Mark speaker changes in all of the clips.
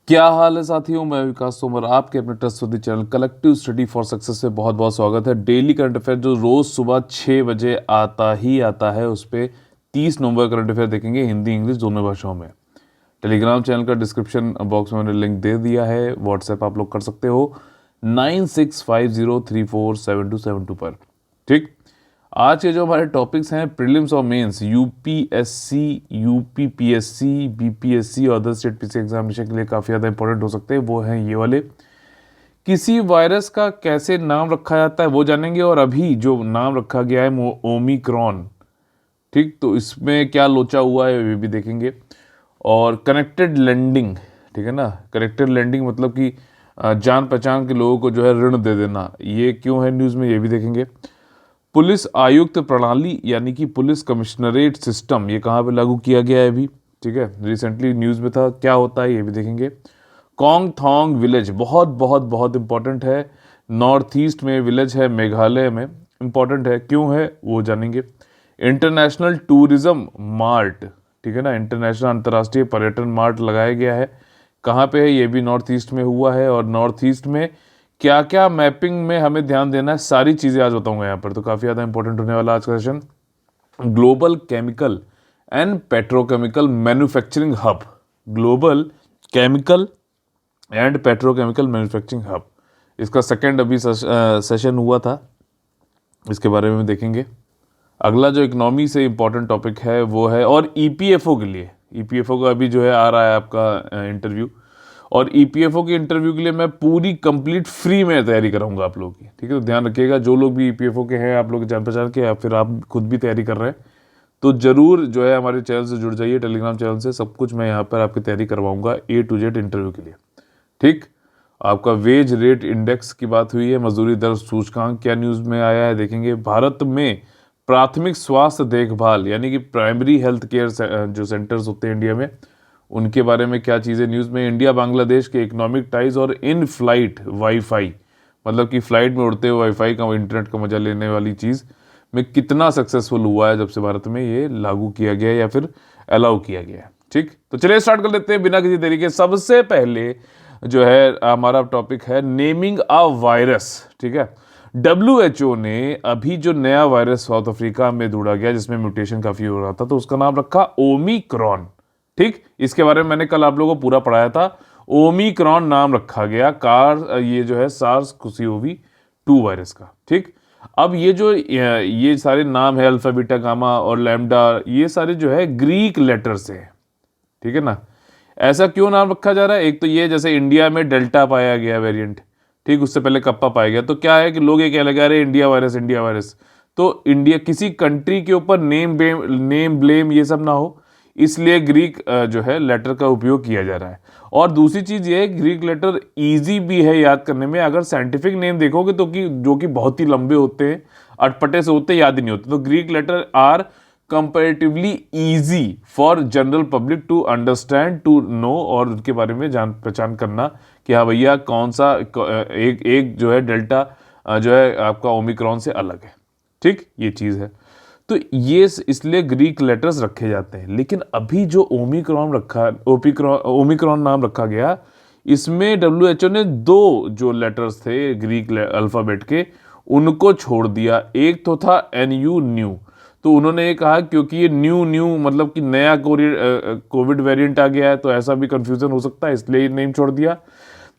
Speaker 1: क्या हाल है साथियों। मैं विकास तोमर, आपके अपने trustworthy channel collective study for success से बहुत बहुत स्वागत है। डेली करंट अफेयर जो रोज सुबह 6 बजे आता ही आता है, उस पर 30 नवंबर करंट अफेयर देखेंगे हिंदी इंग्लिश दोनों भाषाओं में। टेलीग्राम चैनल का डिस्क्रिप्शन बॉक्स में मैंने लिंक दे दिया है। व्हाट्सएप आप लोग कर सकते हो 9650347272 पर। ठीक, आज के जो हमारे टॉपिक्स हैं प्रीलिम्स और मेंस, यूपीएससी, यूपीपीएससी, बीपीएससी और अदर स्टेट पीसी एग्जामिनेशन के लिए काफ़ी ज़्यादा इंपॉर्टेंट हो सकते हैं। वो हैं ये वाले। किसी वायरस का कैसे नाम रखा जाता है वो जानेंगे, और अभी जो नाम रखा गया है वो ओमिक्रॉन। ठीक, तो इसमें क्या लोचा हुआ है ये भी देखेंगे। और कनेक्टेड लेंडिंग, ठीक है ना। कनेक्टेड लेंडिंग मतलब कि जान पहचान के लोगों को जो है ऋण दे देना, ये क्यों है न्यूज़ में, ये भी देखेंगे। पुलिस आयुक्त प्रणाली यानी कि पुलिस कमिश्नरेट सिस्टम, ये कहाँ पे लागू किया गया है अभी, ठीक है, रिसेंटली न्यूज़ में था, क्या होता है ये भी देखेंगे। कॉन्ग थॉन्ग विलेज बहुत बहुत बहुत इंपॉर्टेंट है। नॉर्थ ईस्ट में विलेज है, मेघालय में, इंपॉर्टेंट है, क्यों है वो जानेंगे। इंटरनेशनल टूरिज्म मार्ट, ठीक है ना, इंटरनेशनल अंतर्राष्ट्रीय पर्यटन मार्ट लगाया गया है, कहाँ पे है ये भी नॉर्थ ईस्ट में हुआ है। और नॉर्थ ईस्ट में क्या क्या मैपिंग में हमें ध्यान देना है, सारी चीज़ें आज बताऊंगा यहाँ पर, तो काफ़ी ज़्यादा इंपॉर्टेंट होने वाला आज का session. Global chemical and petrochemical manufacturing hub, global chemical and petrochemical manufacturing hub, इसका सेकेंड अभी सेशन हुआ था, इसके बारे में देखेंगे। अगला जो इकोनॉमी से इंपॉर्टेंट टॉपिक है वो है, और ईपीएफओ के लिए, ईपीएफओ का अभी जो है आ रहा है आपका इंटरव्यू, और ईपीएफओ के इंटरव्यू के लिए मैं पूरी कंप्लीट फ्री में तैयारी कराऊंगा आप लोगों की, ठीक है। तो ध्यान रखिएगा, जो लोग भी ईपीएफओ के हैं, आप लोग जान पहचान के, या फिर आप खुद भी तैयारी कर रहे हैं, तो जरूर जो है हमारे चैनल से जुड़ जाइए, टेलीग्राम चैनल से। सब कुछ मैं यहाँ पर आपकी तैयारी करवाऊंगा ए टू जेड इंटरव्यू के लिए। ठीक, आपका वेज रेट इंडेक्स की बात हुई है, मजदूरी दर सूचकांक क्या न्यूज़ में आया है देखेंगे। भारत में प्राथमिक स्वास्थ्य देखभाल यानी कि प्राइमरी हेल्थ केयर जो सेंटर्स होते हैं इंडिया में, उनके बारे में क्या चीज़ें न्यूज़ में। इंडिया बांग्लादेश के इकोनॉमिक टाइज और इन फ्लाइट वाईफाई, मतलब कि फ्लाइट में उड़ते हुए वाईफाई का, इंटरनेट का मजा लेने वाली चीज़ में कितना सक्सेसफुल हुआ है जब से भारत में ये लागू किया गया है या फिर अलाउ किया गया है। ठीक, तो चलिए स्टार्ट कर लेते हैं बिना किसी देरी के। सबसे पहले जो है हमारा टॉपिक है नेमिंग अ वायरस, ठीक है। WHO ने अभी जो नया वायरस साउथ अफ्रीका में ढूंढा गया जिसमें म्यूटेशन काफी हो रहा था, तो उसका नाम रखा ओमिक्रॉन। ठीक, इसके बारे में मैंने कल आप लोगों को पूरा पढ़ाया था। ओमिक्रॉन नाम रखा गया ये जो है सार्स कोवी 2 वायरस का। ठीक, अब ये सारे नाम है, अल्फा बीटा गामा और लैम्डा, ये सारे जो है ग्रीक लेटर से है, ठीक है ना। ऐसा क्यों नाम रखा जा रहा है, एक तो ये जैसे इंडिया में डेल्टा पाया गया वेरिएंट, ठीक, उससे पहले कप्पा पाया गया, तो क्या है कि लोग ये क्या लगा रहे हैं, इंडिया वायरस इंडिया वायरस। तो इंडिया किसी कंट्री के ऊपर नेम ब्लेम ये सब ना हो, इसलिए ग्रीक जो है लेटर का उपयोग किया जा रहा है। और दूसरी चीज ये है, ग्रीक लेटर इजी भी है याद करने में। अगर साइंटिफिक नेम देखोगे तो कि जो कि बहुत ही लंबे होते हैं, अटपटे से होते, याद ही नहीं होते, तो Greek letter are comparatively easy for general public to understand, to know, और उनके बारे में जान पहचान करना कि हाँ भैया कौन सा एक जो है डेल्टा जो है आपका ओमिक्रॉन से अलग है। ठीक, ये चीज़ है, तो ये इसलिए ग्रीक लेटर्स रखे जाते हैं। लेकिन अभी जो ओमिक्रॉन नाम रखा गया, इसमें WHO ने 2 जो लेटर्स थे ग्रीक अल्फाबेट के, उनको छोड़ दिया। एक तो था NU न्यू, तो उन्होंने ये कहा क्योंकि ये न्यू मतलब कि नया कोविड वेरिएंट आ गया है, तो ऐसा भी कंफ्यूजन हो सकता है, इसलिए ये नेम छोड़ दिया।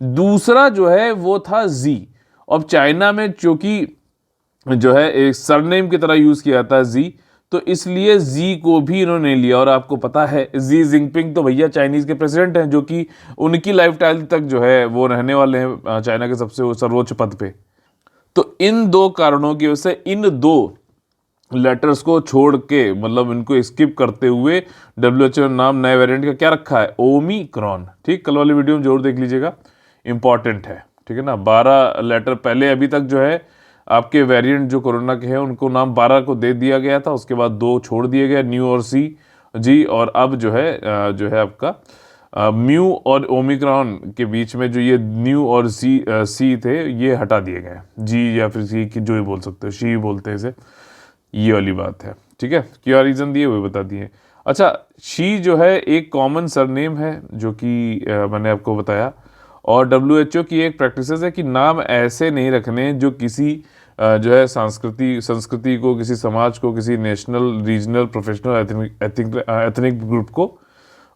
Speaker 1: दूसरा जो है वो था जी। अब चाइना में क्योंकि जो है एक सरनेम की तरह यूज किया जाता है जी, तो इसलिए जी को भी इन्होंने लिया। और आपको पता है जी जिनपिंग तो भैया चाइनीज के प्रेसिडेंट हैं, जो कि उनकी लाइफ टाइम तक जो है वो रहने वाले हैं चाइना के सबसे सर्वोच्च पद पे। तो इन 2 कारणों की वजह से इन 2 लेटर्स को छोड़ के, मतलब इनको स्किप करते हुए, WHO ने नाम नए वेरिएंट का क्या रखा है, ओमिक्रॉन। ठीक, कल वाली वीडियो में जरूर देख लीजिएगा, इंपॉर्टेंट है, ठीक है ना। 12 लेटर पहले, अभी तक जो है आपके वेरिएंट जो कोरोना के हैं उनको नाम 12 को दे दिया गया था, उसके बाद 2 छोड़ दिए गए, न्यू और जी, और अब जो है आपका म्यू और ओमिक्रॉन के बीच में जो ये न्यू और सी थे, ये हटा दिए गए, जी या फिर सी की जो ही बोल सकते हो, शी बोलते हैं इसे, ये वाली बात है। ठीक है, क्या रीजन दिए हुए बता दिए। अच्छा, शी जो है एक कॉमन सरनेम है जो कि मैंने आपको बताया, और WHO की एक प्रैक्टिस है कि नाम ऐसे नहीं रखने जो किसी जो है संस्कृति को, किसी समाज को, किसी national, regional, professional, ethnic group को,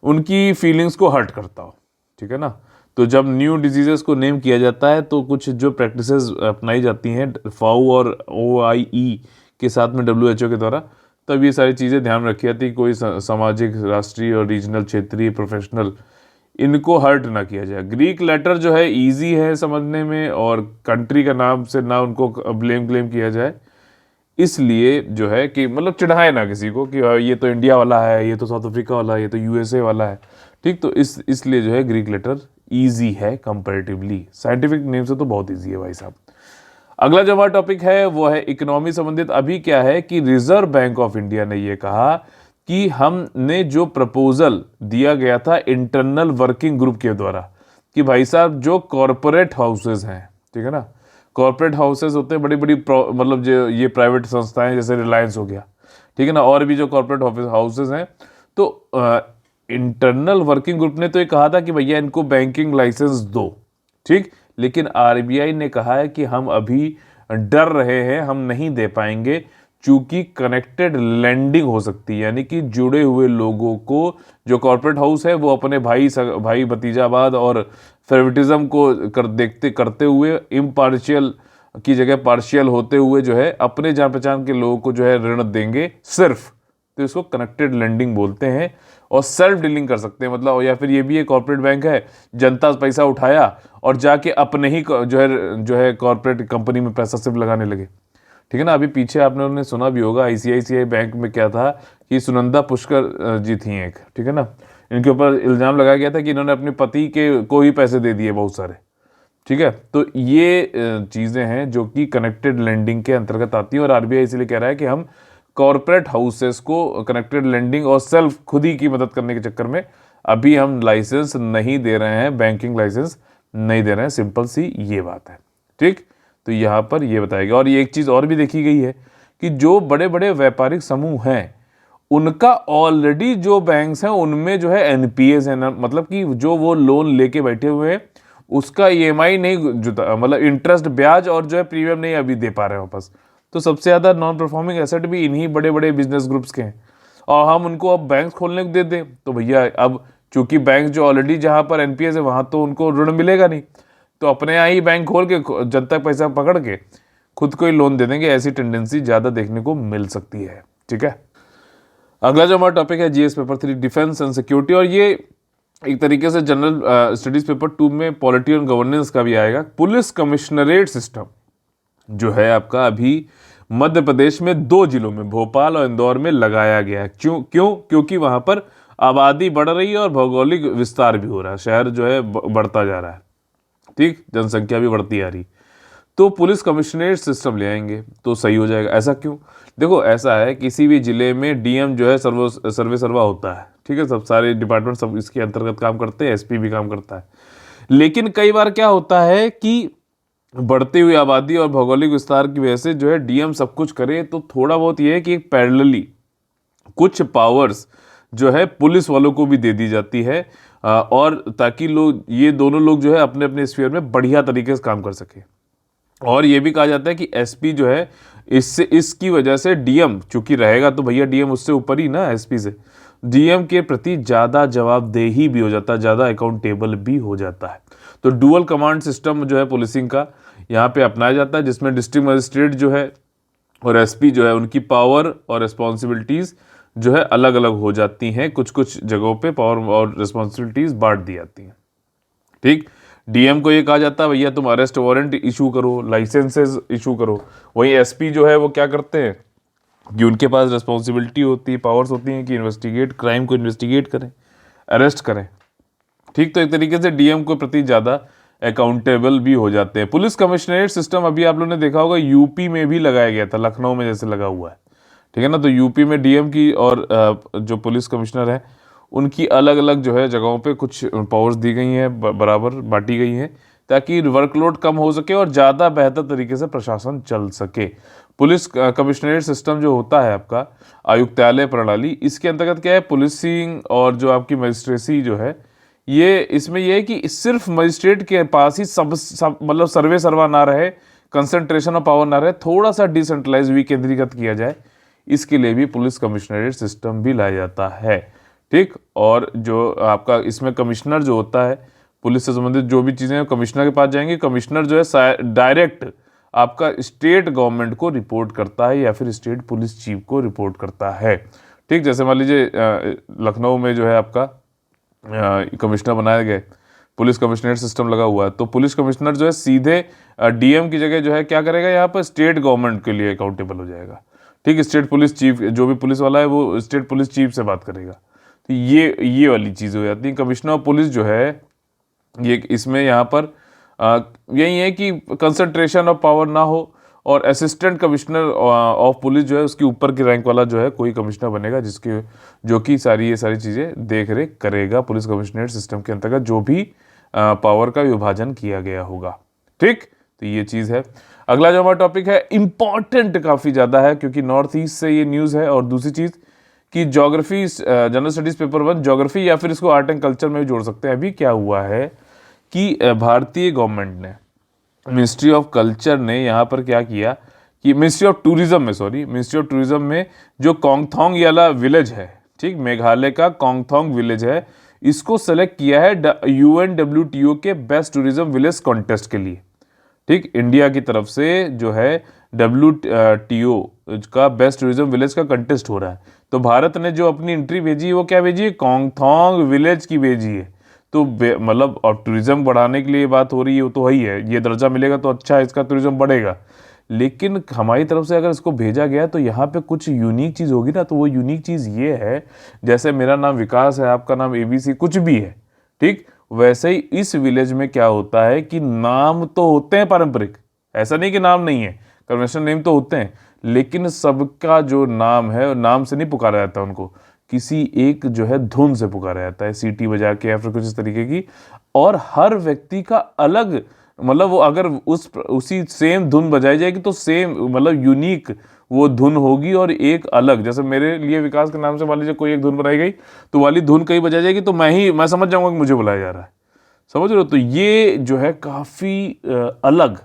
Speaker 1: उनकी फीलिंग्स को हर्ट करता हो, ठीक है ना। तो जब न्यू डिजीजेस को नेम किया जाता है तो कुछ जो प्रैक्टिसेस अपनाई जाती हैं फाउ और OIE के साथ में WHO के द्वारा, तब ये सारी चीज़ें ध्यान रखी जाती है। कोई सामाजिक, राष्ट्रीय और रीजनल, क्षेत्रीय, प्रोफेशनल, इनको हर्ट ना किया जाए। ग्रीक लेटर जो है इजी है समझने में, और कंट्री का नाम से ना उनको क्लेम किया जाए, इसलिए जो है कि मतलब चिढ़ाए ना किसी को कि ये तो इंडिया वाला है, ये तो साउथ अफ्रीका वाला है, ये तो USA वाला है, ठीक। तो इसलिए जो है ग्रीक लेटर इजी है कंपैरेटिवली, साइंटिफिक नेम से तो बहुत इजी है भाई साहब। अगला जो हमारा टॉपिक है वो है इकोनॉमी संबंधित। अभी क्या है कि रिजर्व बैंक ऑफ इंडिया ने ये कहा कि हमने जो प्रपोजल दिया गया था इंटरनल वर्किंग ग्रुप के द्वारा, कि भाई साहब जो कॉरपोरेट हाउसेज हैं, ठीक है ना, कॉरपोरेट हाउसेज होते हैं बड़ी बड़ी मतलब जो ये प्राइवेट संस्थाएं जैसे रिलायंस हो गया, ठीक है ना, और भी जो कॉरपोरेट हाउसेज हैं, तो इंटरनल वर्किंग ग्रुप ने तो ये कहा था कि भैया इनको बैंकिंग लाइसेंस दो, ठीक। लेकिन RBI ने कहा है कि हम अभी डर रहे हैं, हम नहीं दे पाएंगे, चूंकि कनेक्टेड लेंडिंग हो सकती है, यानी कि जुड़े हुए लोगों को, जो कॉर्पोरेट हाउस है वो अपने भाई भतीजावाद और फेवरेटिज्म को करते हुए इम्पार्शियल की जगह पार्शियल होते हुए जो है अपने जान पहचान के लोगों को जो है ऋण देंगे सिर्फ, तो इसको कनेक्टेड लेंडिंग बोलते हैं। और सेल्फ डीलिंग कर सकते हैं, मतलब, या फिर ये भी एक कॉर्पोरेट बैंक है, जनता से पैसा उठाया और जाके अपने ही जो है कॉर्पोरेट कंपनी में पैसा सिर्फ लगाने लगे, ठीक है ना। अभी पीछे आपने उन्होंने सुना भी होगा ICICI बैंक में क्या था कि सुनंदा पुष्कर जी थी एक, ठीक है ना, इनके ऊपर इल्ज़ाम लगाया गया था कि इन्होंने अपने पति के को ही पैसे दे दिए बहुत सारे, ठीक है। तो ये चीज़ें हैं जो कि कनेक्टेड लेंडिंग के अंतर्गत आती हैं, और RBI इसलिए कह रहा है कि हम कॉरपोरेट हाउसेस को कनेक्टेड लेंडिंग और सेल्फ खुद ही की मदद करने के चक्कर में अभी हम लाइसेंस नहीं दे रहे हैं, बैंकिंग लाइसेंस नहीं दे रहे हैं, सिंपल सी ये बात है, ठीक। तो यहाँ पर ये बताया गया। और ये एक चीज़ और भी देखी गई है कि जो बड़े बड़े व्यापारिक समूह हैं उनका ऑलरेडी जो बैंक्स हैं उनमें जो है NPAs है ना, मतलब कि जो वो लोन लेके बैठे हुए हैं उसका EMI नहीं जुटा, मतलब इंटरेस्ट, ब्याज और जो है प्रीमियम नहीं अभी दे पा रहे हैं वापस। तो सबसे ज़्यादा नॉन परफॉर्मिंग एसेट भी इन्हीं बड़े बड़े बिजनेस ग्रुप्स के हैं, और हम उनको अब बैंक खोलने को दे दें तो भैया अब चूंकि बैंक जो ऑलरेडी जहाँ पर NPAs है वहाँ तो उनको ऋण मिलेगा नहीं, तो अपने यहाँ ही बैंक खोल के जनता का पैसा पकड़ के खुद को ही लोन दे देंगे। ऐसी टेंडेंसी ज़्यादा देखने को मिल सकती है, ठीक है। अगला जो हमारा टॉपिक है GS paper 3 defence and security, और ये एक तरीके से जनरल स्टडीज पेपर 2 में पॉलिटी और गवर्नेंस का भी आएगा। पुलिस कमिश्नरेट सिस्टम जो है आपका अभी मध्य प्रदेश में 2 जिलों में, भोपाल और इंदौर में लगाया गया है। क्योंकि वहां पर आबादी बढ़ रही है और भौगोलिक विस्तार भी हो रहा है, शहर जो है बढ़ता जा रहा है, ठीक, जनसंख्या भी बढ़ती आ रही, तो पुलिस कमिश्नरेट सिस्टम ले आएंगे तो सही हो जाएगा। ऐसा क्यों? देखो ऐसा है, किसी भी जिले में DM जो है सर्वे सर्वा होता है, ठीक है, सब सारे डिपार्टमेंट सब इसके अंतर्गत काम करते हैं, SP भी काम करता है। लेकिन कई बार क्या होता है कि बढ़ती हुई आबादी और भौगोलिक विस्तार की वजह से जो है DM सब कुछ करे, तो थोड़ा बहुत ये है कि एक पैरेलली कुछ पावर्स जो है पुलिस वालों को भी दे दी जाती है, और ताकि ये दोनों लोग जो है अपने अपने स्फीयर में बढ़िया तरीके से काम कर सके। और ये भी कहा जाता है कि SP जो है इसकी वजह से DM चूंकि रहेगा तो भैया DM उससे ऊपर ही ना, SP से DM के प्रति ज़्यादा जवाबदेही भी हो जाता है, ज़्यादा अकाउंटेबल भी हो जाता है। तो डुअल कमांड सिस्टम जो है पुलिसिंग का यहाँ पे अपनाया जाता है, जिसमें डिस्ट्रिक्ट मजिस्ट्रेट जो है और SP जो है उनकी पावर और रिस्पॉन्सिबिलिटीज़ जो है अलग अलग हो जाती हैं, कुछ कुछ जगहों पे पावर और रिस्पॉन्सिबिलिटीज़ बांट दी जाती हैं, ठीक। DM को ये कहा जाता है भैया तुम अरेस्ट वारंट इशू करो, लाइसेंसेस इशू करो। वहीं SP जो है वो क्या करते हैं कि उनके पास रिस्पॉन्सिबिलिटी होती है, पावर्स होती हैं कि क्राइम को इन्वेस्टिगेट करें, अरेस्ट करें, ठीक। तो एक तरीके से DM को प्रति ज़्यादा अकाउंटेबल भी हो जाते हैं। पुलिस कमिश्नरेट सिस्टम अभी आप लोगों ने देखा होगा UP में भी लगाया गया था, लखनऊ में जैसे लगा हुआ है, ठीक है ना। तो UP में DM की और जो पुलिस कमिश्नर है उनकी अलग अलग जो है जगहों पे कुछ पावर्स दी गई हैं, बराबर बांटी गई हैं, ताकि वर्कलोड कम हो सके और ज़्यादा बेहतर तरीके से प्रशासन चल सके। पुलिस कमिश्नरेट सिस्टम जो होता है आपका, आयुक्तालय प्रणाली, इसके अंतर्गत क्या है, पुलिसिंग और जो आपकी मजिस्ट्रेसी जो है, ये इसमें ये है कि सिर्फ मजिस्ट्रेट के पास ही सब मतलब सर्वे सर्वा ना रहे, कंसंट्रेशन ऑफ पावर ना रहे, थोड़ा सा डिसेंट्रलाइज विकेंद्रीकृत किया जाए, इसके लिए भी पुलिस कमिश्नरेट सिस्टम भी लाया जाता है। ठीक, और जो आपका इसमें कमिश्नर जो होता है, पुलिस से संबंधित जो भी चीज़ें कमिश्नर के पास जाएंगी, कमिश्नर जो है डायरेक्ट आपका स्टेट गवर्नमेंट को रिपोर्ट करता है या फिर स्टेट पुलिस चीफ को रिपोर्ट करता है। ठीक, जैसे मान लीजिए लखनऊ में जो है आपका कमिश्नर बनाए गए, पुलिस कमिश्नरेट सिस्टम लगा हुआ है, तो पुलिस कमिश्नर जो है सीधे डीएम की जगह जो है क्या करेगा, यहाँ पर स्टेट गवर्नमेंट के लिए अकाउंटेबल हो जाएगा। ठीक, स्टेट पुलिस चीफ जो भी पुलिस वाला है वो स्टेट पुलिस चीफ से बात करेगा। तो ये वाली चीज़ हो जाती है। कमिश्नर ऑफ पुलिस जो है ये इसमें यहाँ पर यही है कि कंसंट्रेशन ऑफ पावर ना हो, और असिस्टेंट कमिश्नर ऑफ पुलिस जो है उसके ऊपर के रैंक वाला जो है कोई कमिश्नर बनेगा, जिसके जो कि ये सारी चीज़ें देख रेख करेगा पुलिस कमिश्नरेट सिस्टम के अंतर्गत जो भी पावर का विभाजन किया गया होगा। ठीक, तो ये चीज़ है। अगला जो हमारा टॉपिक है इंपॉर्टेंट काफ़ी ज़्यादा है, क्योंकि नॉर्थ ईस्ट से ये न्यूज़ है। और दूसरी चीज़ कि geography, general studies paper 1 geography, या फिर इसको आर्ट एंड कल्चर में भी जोड़ सकते हैं। अभी क्या हुआ है कि भारतीय गवर्नमेंट ने, मिनिस्ट्री ऑफ कल्चर ने यहाँ पर क्या किया कि मिनिस्ट्री ऑफ टूरिज्म में जो कोंगथोंग याला विलेज है, ठीक, मेघालय का कोंगथोंग विलेज है, इसको सेलेक्ट किया है UNWTO के बेस्ट टूरिज्म विलेज कॉन्टेस्ट के लिए। ठीक, इंडिया की तरफ से जो है WTO का बेस्ट टूरिज्म विलेज का कंटेस्ट हो रहा है, तो भारत ने जो अपनी एंट्री भेजी है वो क्या भेजी है, कोंगथोंग विलेज की भेजी है। तो मतलब और टूरिज्म बढ़ाने के लिए बात हो रही है, वो तो वही है, ये दर्जा मिलेगा तो अच्छा है, इसका टूरिज्म बढ़ेगा। लेकिन हमारी तरफ से अगर इसको भेजा गया तो यहाँ पे कुछ यूनिक चीज़ होगी ना, तो वो यूनिक चीज़ ये है, जैसे मेरा नाम विकास है, आपका नाम ABC कुछ भी है, ठीक, वैसे ही इस विलेज में क्या होता है कि नाम तो होते हैं पारंपरिक, ऐसा नहीं कि नाम नहीं है, कन्वेंशनल नेम तो होते हैं, लेकिन सबका जो नाम है नाम से नहीं पुकारा जाता, उनको किसी एक जो है धुन से पुकारा जाता है, सीटी बजा के या फिर कुछ इस तरीके की। और हर व्यक्ति का अलग, मतलब वो अगर उसी सेम धुन बजाई जाएगी तो सेम मतलब यूनिक वो धुन होगी, और एक अलग, जैसे मेरे लिए विकास के नाम से मान लीजिए कोई एक धुन बनाई गई, तो वाली धुन कहीं बजाई जाएगी तो मैं समझ जाऊंगा कि मुझे बुलाया जा रहा है, समझ रहे हो। तो ये जो है काफ़ी अलग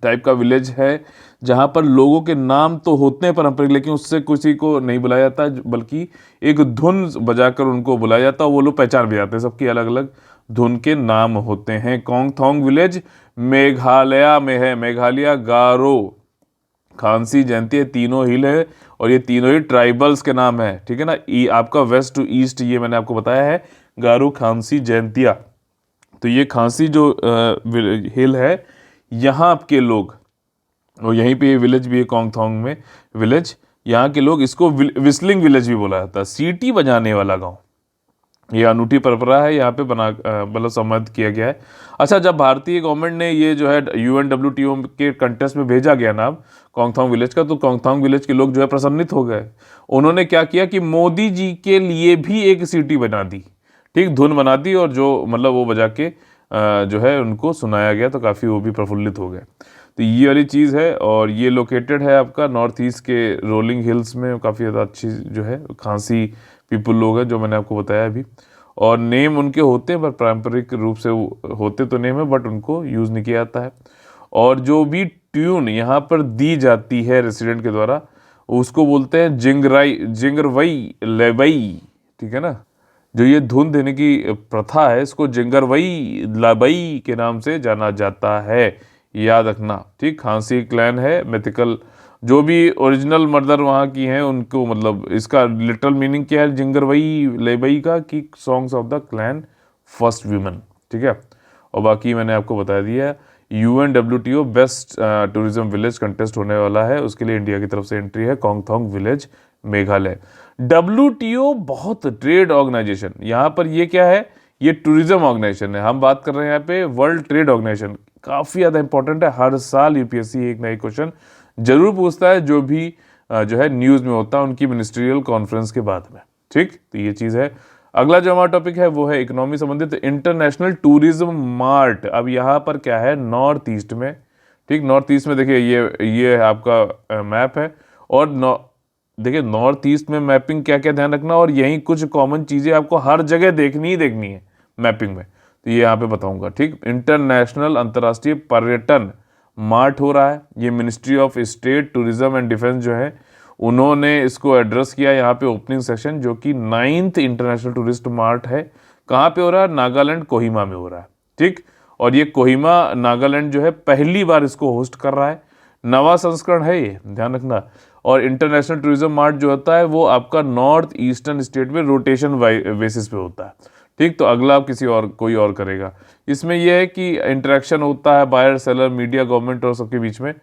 Speaker 1: टाइप का विलेज है, जहाँ पर लोगों के नाम तो होते हैं पारंपरिक, लेकिन उससे किसी को नहीं बुलाया जाता, बल्कि एक धुन बजाकर उनको बुलाया जाता है, वो लोग पहचान भी जाते हैं, सबकी अलग अलग धुन के नाम होते हैं। कोंगथोंग विलेज मेघालय में है, मेघालय, गारो, खांसी, जयंती, तीनों हिल है, और ये तीनों ही ट्राइबल्स के नाम है, ठीक है ना। आपका वेस्ट टू ईस्ट ये मैंने आपको बताया है, गारो, खांसी, जयंतिया। तो ये खांसी जो हिल है, यहाँ आपके लोग, और यहीं पे ये विलेज भी है कोंगथोंग में विलेज, यहाँ के लोग इसको विस्लिंग विलेज भी बोला जाता है, सीटी बजाने वाला गांव। ये अनूठी परंपरा है, यहाँ पे बना मतलब सम्मानित किया गया है। अच्छा, जब भारतीय गवर्नमेंट ने ये जो है UNWTO के कंटेस्ट में भेजा गया नाम कोंगथोंग विलेज का, तो कोंगथोंग विलेज के लोग जो है प्रसन्नित हो गए। उन्होंने क्या किया कि मोदी जी के लिए भी एक सीटी बना दी, ठीक, धुन बना दी, और जो मतलब वो बजा के जो है उनको सुनाया गया, तो काफ़ी वो भी प्रफुल्लित हो गए। तो ये वाली चीज़ है, और ये लोकेटेड है आपका नॉर्थ ईस्ट के रोलिंग हिल्स में, काफ़ी ज़्यादा अच्छी जो है खांसी पीपल लोग हैं, जो मैंने आपको बताया अभी। और नेम उनके होते हैं, पर पारंपरिक रूप से होते तो नेम है, बट उनको यूज़ नहीं किया जाता है। और जो भी ट्यून यहाँ पर दी जाती है रेसिडेंट के द्वारा, उसको बोलते हैं जिंगरवई लेबई, ठीक है ना। जो ये धुन देने की प्रथा है, इसको जिंगरवई लबई के नाम से जाना जाता है, याद रखना, ठीक। खांसी क्लैन है मिथिकल, जो भी ओरिजिनल मर्दर वहाँ की हैं उनको, मतलब इसका लिटरल मीनिंग क्या है जिंगरवई लेबई का, कि songs of the clan first women, ठीक है। और बाकी मैंने आपको बता दिया, UNWTO best tourism village contest होने वाला है, उसके लिए इंडिया की तरफ से एंट्री है कोंगथोंग विलेज मेघालय। WTO बहुत ट्रेड ऑर्गेनाइजेशन, यहाँ पर ये क्या है, ये टूरिज्म ऑर्गेनाइजेशन है। हम बात कर रहे हैं यहाँ पे वर्ल्ड ट्रेड ऑर्गेनाइजेशन, काफ़ी ज़्यादा इंपॉर्टेंट है। हर साल UPSC एक नई क्वेश्चन जरूर पूछता है, जो भी जो है न्यूज़ में होता है उनकी मिनिस्ट्रियल कॉन्फ्रेंस के बाद में, ठीक। तो ये चीज़ है। अगला जो हमारा टॉपिक है वो है इकोनॉमी संबंधित इंटरनेशनल टूरिज्म मार्ट। अब यहाँ पर क्या है, नॉर्थ ईस्ट में, ठीक, नॉर्थ ईस्ट में देखिए ये आपका मैप है। और देखिए नॉर्थ ईस्ट में मैपिंग क्या क्या ध्यान रखना, और यही कुछ कॉमन चीज़ें आपको हर जगह देखनी ही देखनी है मैपिंग में, तो ये यहाँ पे बताऊंगा, ठीक। इंटरनेशनल अंतर्राष्ट्रीय पर्यटन मार्ट हो रहा है, ये ministry of state tourism and defence जो है उन्होंने इसको एड्रेस किया यहाँ पे ओपनिंग सेशन, जो कि 9th इंटरनेशनल टूरिस्ट मार्ट है। कहाँ पे हो रहा है, नागालैंड कोहिमा में हो रहा है, ठीक। और ये कोहिमा नागालैंड जो है पहली बार इसको होस्ट कर रहा है, नवा संस्करण है ये, ध्यान रखना। और इंटरनेशनल टूरिज्म मार्ट जो होता है वो आपका नॉर्थ ईस्टर्न स्टेट में रोटेशन बेसिस पे होता है, ठीक। तो अगला किसी और कोई और करेगा। इसमें यह है कि इंटरेक्शन होता है बायर सेलर मीडिया गवर्नमेंट और सबके बीच में,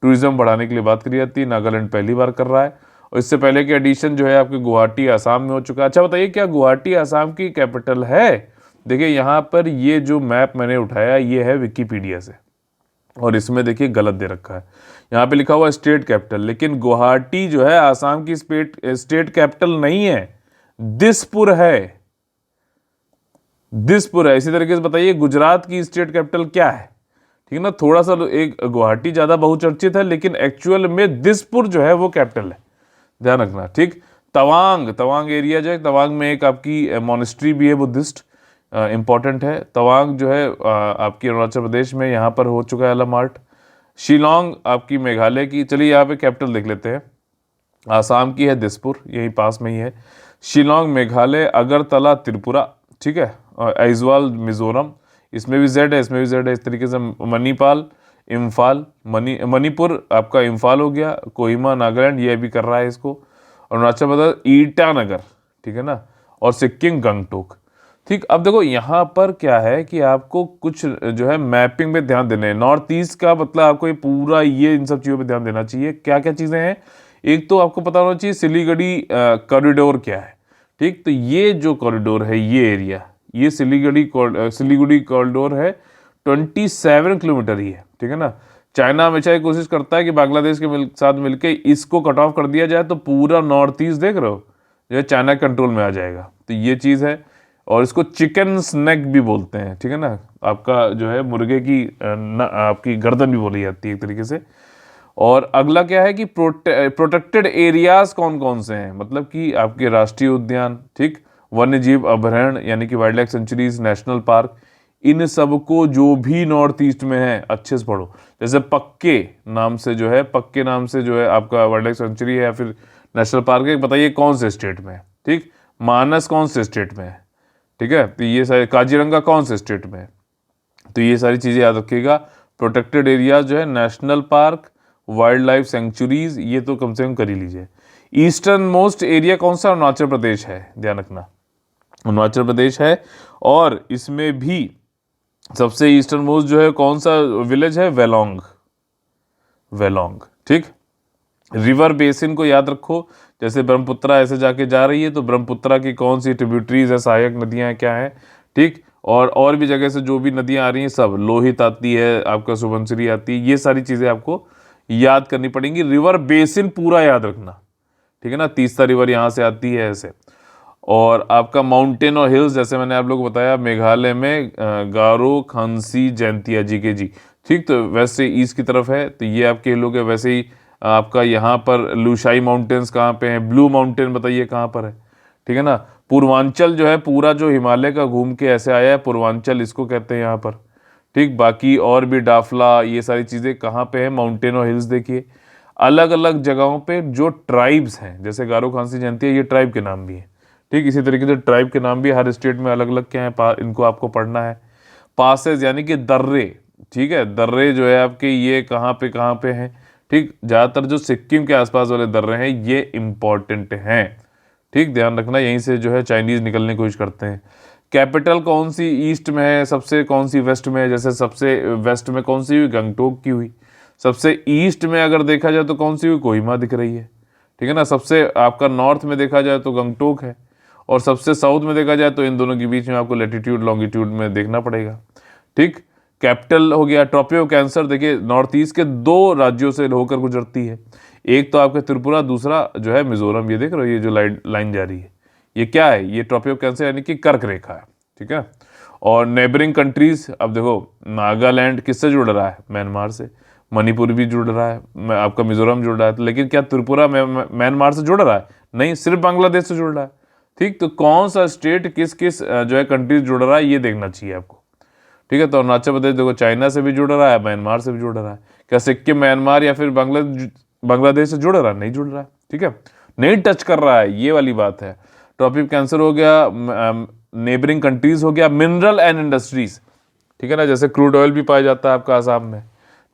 Speaker 1: टूरिज्म बढ़ाने के लिए बात करी जाती है। नागालैंड पहली बार कर रहा है, और इससे पहले की एडिशन जो है आपके गुवाहाटी आसाम में हो चुका है। अच्छा बताइए, क्या गुवाहाटी आसाम की कैपिटल है? देखिए यहाँ पर ये जो मैप मैंने उठाया ये है विकीपीडिया से, और इसमें देखिए गलत दे रखा है, यहाँ पे लिखा हुआ है स्टेट कैपिटल, लेकिन गुवाहाटी जो है आसाम की स्टेट कैपिटल नहीं है, दिसपुर है, दिसपुर है। इसी तरीके से बताइए गुजरात की स्टेट कैपिटल क्या है, ठीक है ना। थोड़ा सा एक गुवाहाटी ज्यादा बहुचर्चित है, लेकिन एक्चुअल में दिसपुर जो है वो कैपिटल है, ध्यान रखना, ठीक। तवांग एरिया जो है, तवांग में एक आपकी मॉनेस्ट्री भी है बुद्धिस्ट, इंपॉर्टेंट है। तवांग जो है आपकी अरुणाचल प्रदेश में, यहाँ पर हो चुका है अला मार्ट। शिलोंग आपकी मेघालय की, चलिए यहाँ पे कैपिटल देख लेते हैं। आसाम की है दिसपुर, यही पास में ही है। शिलोंग मेघालय, अगरतला त्रिपुरा, ठीक है, और आइजवाल मिजोरम, इसमें भी जेड है, इसमें भी जेड है। इस तरीके से मणिपाल, इम्फाल, मणिपुर आपका इम्फाल हो गया। कोहिमा नागालैंड ये भी कर रहा है इसको। अरुणाचल प्रदेश ईटानगर, ठीक है ना, और सिक्किम गंगटोक, ठीक। अब देखो यहाँ पर क्या है कि आपको कुछ जो है मैपिंग पे ध्यान देने हैं। नॉर्थ ईस्ट का मतलब आपको ये पूरा ये इन सब चीज़ों पे ध्यान देना चाहिए। क्या क्या चीज़ें हैं, एक तो आपको पता होना चाहिए सिलीगुड़ी कॉरिडोर क्या है, ठीक। तो ये जो कॉरिडोर है, ये एरिया, ये सिलीगुड़ी कॉरिडोर है, 27 किलोमीटर ही है, ठीक है ना। चाइना हमेशा ये कोशिश करता है कि बांग्लादेश के साथ मिलकर इसको कट ऑफ कर दिया जाए, तो पूरा नॉर्थ ईस्ट देख रहे हो जो है चाइना कंट्रोल में आ जाएगा, तो ये चीज़ है। और इसको चिकन स्नैक भी बोलते हैं, ठीक है ना, आपका जो है मुर्गे की आपकी गर्दन भी बोली जाती है एक तरीके से। और अगला क्या है कि प्रोटेक्टेड एरियाज कौन कौन से हैं, मतलब कि आपके राष्ट्रीय उद्यान, ठीक, वन्य जीव अभयारण्य यानी कि wild life sanctuaries, national park, इन सबको जो भी नॉर्थ ईस्ट में है अच्छे से पढ़ो। जैसे पक्के नाम से जो है आपका वाइल्ड लाइफ सेंचुरी है या फिर नेशनल पार्क है, बताइए कौन से स्टेट में है, ठीक। मानस कौन से स्टेट में है, ठीक है, तो ये सारे, काजीरंगा कौन से स्टेट में है, तो ये सारी चीज़ें याद रखिएगा। प्रोटेक्टेड एरियाज जो है, national park, wild life centuries, ये तो कम से कम कर ही लीजिए। ईस्टर्न मोस्ट एरिया कौन सा, अरुणाचल प्रदेश है, ध्यान रखना, अरुणाचल प्रदेश है। और इसमें भी सबसे ईस्टर्न मोस्ट जो है कौन सा विलेज है, वेलोंग, ठीक। रिवर बेसिन को याद रखो, जैसे ब्रह्मपुत्रा ऐसे जाके जा रही है, तो ब्रह्मपुत्रा की कौन सी ट्रिब्यूटरीज है, सहायक नदियां हैं, क्या है, ठीक। और भी जगह से जो भी नदियां आ रही हैं, सब, लोहित आती है, आपका सुबनसिरी आती है, ये सारी चीज़ें आपको याद करनी पड़ेंगी। रिवर बेसिन पूरा याद रखना, ठीक है ना, तीस्ता रिवर यहाँ से आती है ऐसे। और आपका माउंटेन और हिल्स, जैसे मैंने आप लोग को बताया, मेघालय में गारो, खांसी, जैंतिया जी के जी, ठीक। तो वैसे ईस्ट की तरफ है, तो ये आपके लोग है। वैसे ही आपका यहाँ पर लुशाई माउंटेन्स कहाँ पे हैं, ब्लू माउंटेन बताइए कहाँ पर है, ठीक है ना। पूर्वांचल जो है पूरा जो हिमालय का घूम के ऐसे आया है, पूर्वांचल इसको कहते हैं यहाँ पर, ठीक। बाकी और भी डाफला, ये सारी चीज़ें कहाँ पे हैं, माउंटेन और हिल्स देखिए। अलग अलग जगहों पे जो ट्राइब्स हैं, जैसे गारो, खांसी, जैंतिया, ये ट्राइब के नाम भी हैं, ठीक। इसी तरीके से ट्राइब के नाम भी हर स्टेट में अलग अलग क्या है, इनको आपको पढ़ना है। पासेज यानी कि दर्रे, ठीक है, दर्रे जो है आपके ये कहाँ पे हैं, ठीक। ज़्यादातर जो सिक्किम के आसपास वाले दर्रे हैं ये इंपॉर्टेंट हैं, ठीक, ध्यान रखना। यहीं से जो है चाइनीज़ निकलने की कोशिश करते हैं। कैपिटल कौन सी ईस्ट में है, सबसे कौन सी वेस्ट में है, जैसे सबसे वेस्ट में कौन सी हुई, गंगटोक की हुई। सबसे ईस्ट में अगर देखा जाए तो कौन सी हुई, कोहिमा दिख रही है, ठीक है ना। सबसे आपका नॉर्थ में देखा जाए तो गंगटोक है, और सबसे साउथ में देखा जाए तो इन दोनों के बीच में आपको लैटिट्यूड लॉन्गिट्यूड में देखना पड़ेगा, ठीक। कैपिटल हो गया, ट्रॉपी ऑफ कैंसर, देखिए नॉर्थ ईस्ट के 2 राज्यों से होकर गुजरती है, एक तो आपके त्रिपुरा, दूसरा जो है मिजोरम। ये देख रहे हो, ये जो लाइन जा रही है, ये क्या है, ये ट्रॉपी ऑफ कैंसर यानी कि कर्क रेखा है, ठीक है। और नेबरिंग कंट्रीज, अब देखो नागालैंड किससे जुड़ रहा है, म्यांमार से, मणिपुर भी जुड़ रहा है, आपका मिजोरम जुड़ रहा है, लेकिन क्या त्रिपुरा म्यांमार से जुड़ रहा है, नहीं, सिर्फ बांग्लादेश से जुड़ रहा है, ठीक। तो कौन सा स्टेट किस किस जो है कंट्रीज जुड़ रहा है ये देखना चाहिए आपको, ठीक है। तो अरुणाचल प्रदेश देखो चाइना से भी जुड़ रहा है, म्यांमार से भी जुड़ रहा है, क्या सिक्किम म्यांमार या फिर बांग्लादेश से जुड़ रहा है, नहीं जुड़ रहा है, ठीक है, नहीं टच कर रहा है, ये वाली बात है। ट्रॉपी ऑफ कैंसर हो गया, नेबरिंग कंट्रीज हो गया, मिनरल एंड इंडस्ट्रीज, ठीक है ना, जैसे क्रूड ऑयल भी पाया जाता है आपका आसाम में,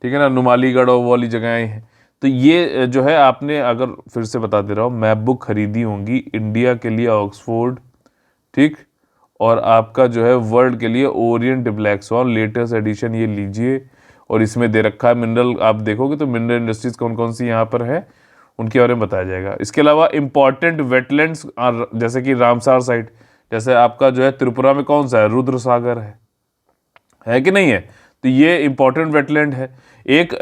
Speaker 1: ठीक है ना, नुमालीगढ़ और वो वाली जगहें हैं। तो ये जो है आपने, अगर फिर से बता दे रहा हूँ, मैप बुक खरीदी होंगी इंडिया के लिए ऑक्सफोर्ड, ठीक, और आपका जो है वर्ल्ड के लिए Orient black sworn latest edition ये लीजिए, और इसमें दे रखा है मिनरल, आप देखोगे तो मिनरल इंडस्ट्रीज कौन कौन सी यहाँ पर है उनके बारे में बताया जाएगा। इसके अलावा इंपॉर्टेंट वेटलैंड्स जैसे कि रामसार साइट, जैसे आपका जो है त्रिपुरा में कौन सा है, रुद्र सागर है कि नहीं है, तो ये इंपॉर्टेंट वेटलैंड है। एक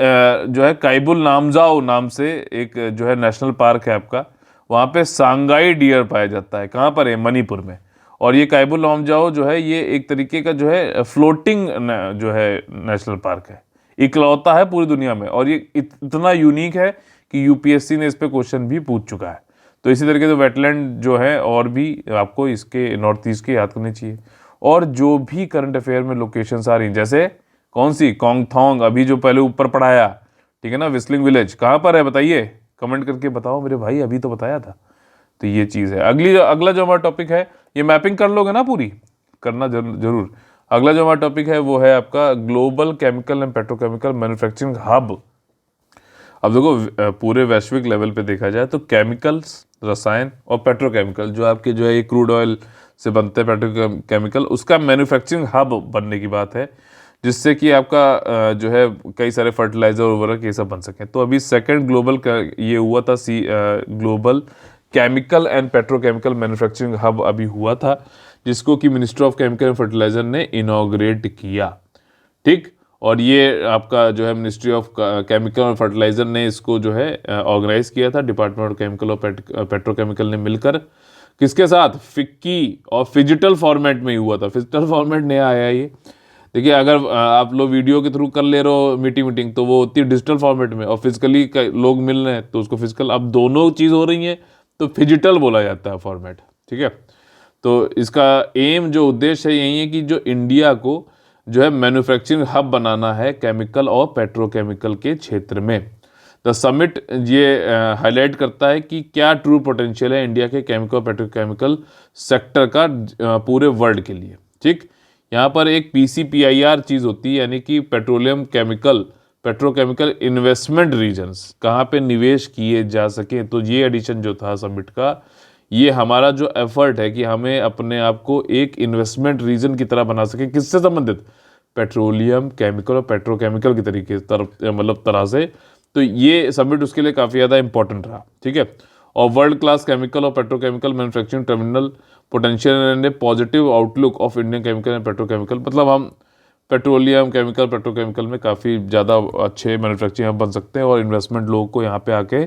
Speaker 1: जो है काइबुल नामजाओ नाम से एक जो है नेशनल पार्क है आपका, वहाँ पे सांगाई डियर पाया जाता है, कहाँ पर है, मणिपुर में। और ये काइबुल नामजाओ जो है ये एक तरीके का जो है फ्लोटिंग जो है नेशनल पार्क है, इकलौता है पूरी दुनिया में, और ये इतना यूनिक है कि यूपीएससी ने इस पे क्वेश्चन भी पूछ चुका है। तो इसी तरीके से वेटलैंड जो है और भी आपको इसके नॉर्थ ईस्ट के याद करनी चाहिए। और जो भी करंट अफेयर में लोकेशंस आ रही हैं, जैसे कौन सी, कोंगथोंग, अभी जो पहले ऊपर पढ़ाया, ठीक है ना, व्हिस्लिंग विलेज कहाँ पर है बताइए, कमेंट करके बताओ मेरे भाई, अभी तो बताया था। तो ये चीज़ है। अगला जो हमारा टॉपिक है, ये मैपिंग कर लोगे ना, पूरी करना जरूर। अगला जो हमारा टॉपिक है वो है आपका global chemical and petrochemical manufacturing hub. अब देखो पूरे वैश्विक लेवल पे देखा जाए तो केमिकल्स, रसायन और पेट्रोकेमिकल जो आपके जो है ये क्रूड ऑयल से बनते हैं पेट्रोकेमिकल, उसका मैन्युफैक्चरिंग हब बनने की बात है, जिससे कि आपका जो है कई सारे फर्टिलाइजर उर्वरक ये सब बन सकें। तो अभी सेकंड ग्लोबल ये हुआ था, global chemical and petrochemical manufacturing hub अभी हुआ था, जिसको कि ministry of chemical and fertiliser ने इनॉग्रेट किया, ठीक। और ये आपका जो है मिनिस्ट्री ऑफ केमिकल और फर्टिलाइजर ने इसको जो है ऑर्गेनाइज किया था, डिपार्टमेंट ऑफ केमिकल और पेट्रोकेमिकल ने मिलकर, किसके साथ, फिक्की और फिजिटल फॉर्मेट में ही हुआ था। फिजिटल फॉर्मेट नया आया ये, देखिए अगर आप लोग वीडियो के थ्रू कर ले रहे हो मीटिंग तो वो होती है डिजिटल फॉर्मेट में, और फिजिकली लोग मिल रहे हैं तो उसको फिजिकल, अब दोनों चीज़ हो रही है तो फिजिटल बोला जाता है फॉर्मेट, ठीक है। तो इसका एम, जो उद्देश्य है, यही है कि जो इंडिया को जो है मैन्युफैक्चरिंग हब बनाना है केमिकल और पेट्रोकेमिकल के क्षेत्र में। द समिट ये हाईलाइट करता है कि क्या ट्रू पोटेंशियल है इंडिया के केमिकल और पेट्रोकेमिकल सेक्टर का पूरे वर्ल्ड के लिए, ठीक। यहाँ पर एक PCPIR चीज़ होती है, यानी कि petroleum chemical petrochemical investment regions, कहाँ पे निवेश किए जा सके। तो ये एडिशन जो था समिट का, ये हमारा जो एफर्ट है कि हमें अपने आप को एक इन्वेस्टमेंट रीजन की तरह बना सके, किससे संबंधित, पेट्रोलियम केमिकल और पेट्रोकेमिकल की तरीके तरह से। तो ये समिट उसके लिए काफ़ी ज़्यादा इंपॉर्टेंट रहा, ठीक है। और वर्ल्ड क्लास केमिकल और petrochemical manufacturing terminal potential and A positive outlook of Indian chemical and petrochemical, मतलब हम पेट्रोलियम केमिकल पेट्रोकेमिकल में काफ़ी ज़्यादा अच्छे मैन्युफैक्चरिंग हम बन सकते हैं, और इन्वेस्टमेंट लोगों को यहाँ पे आके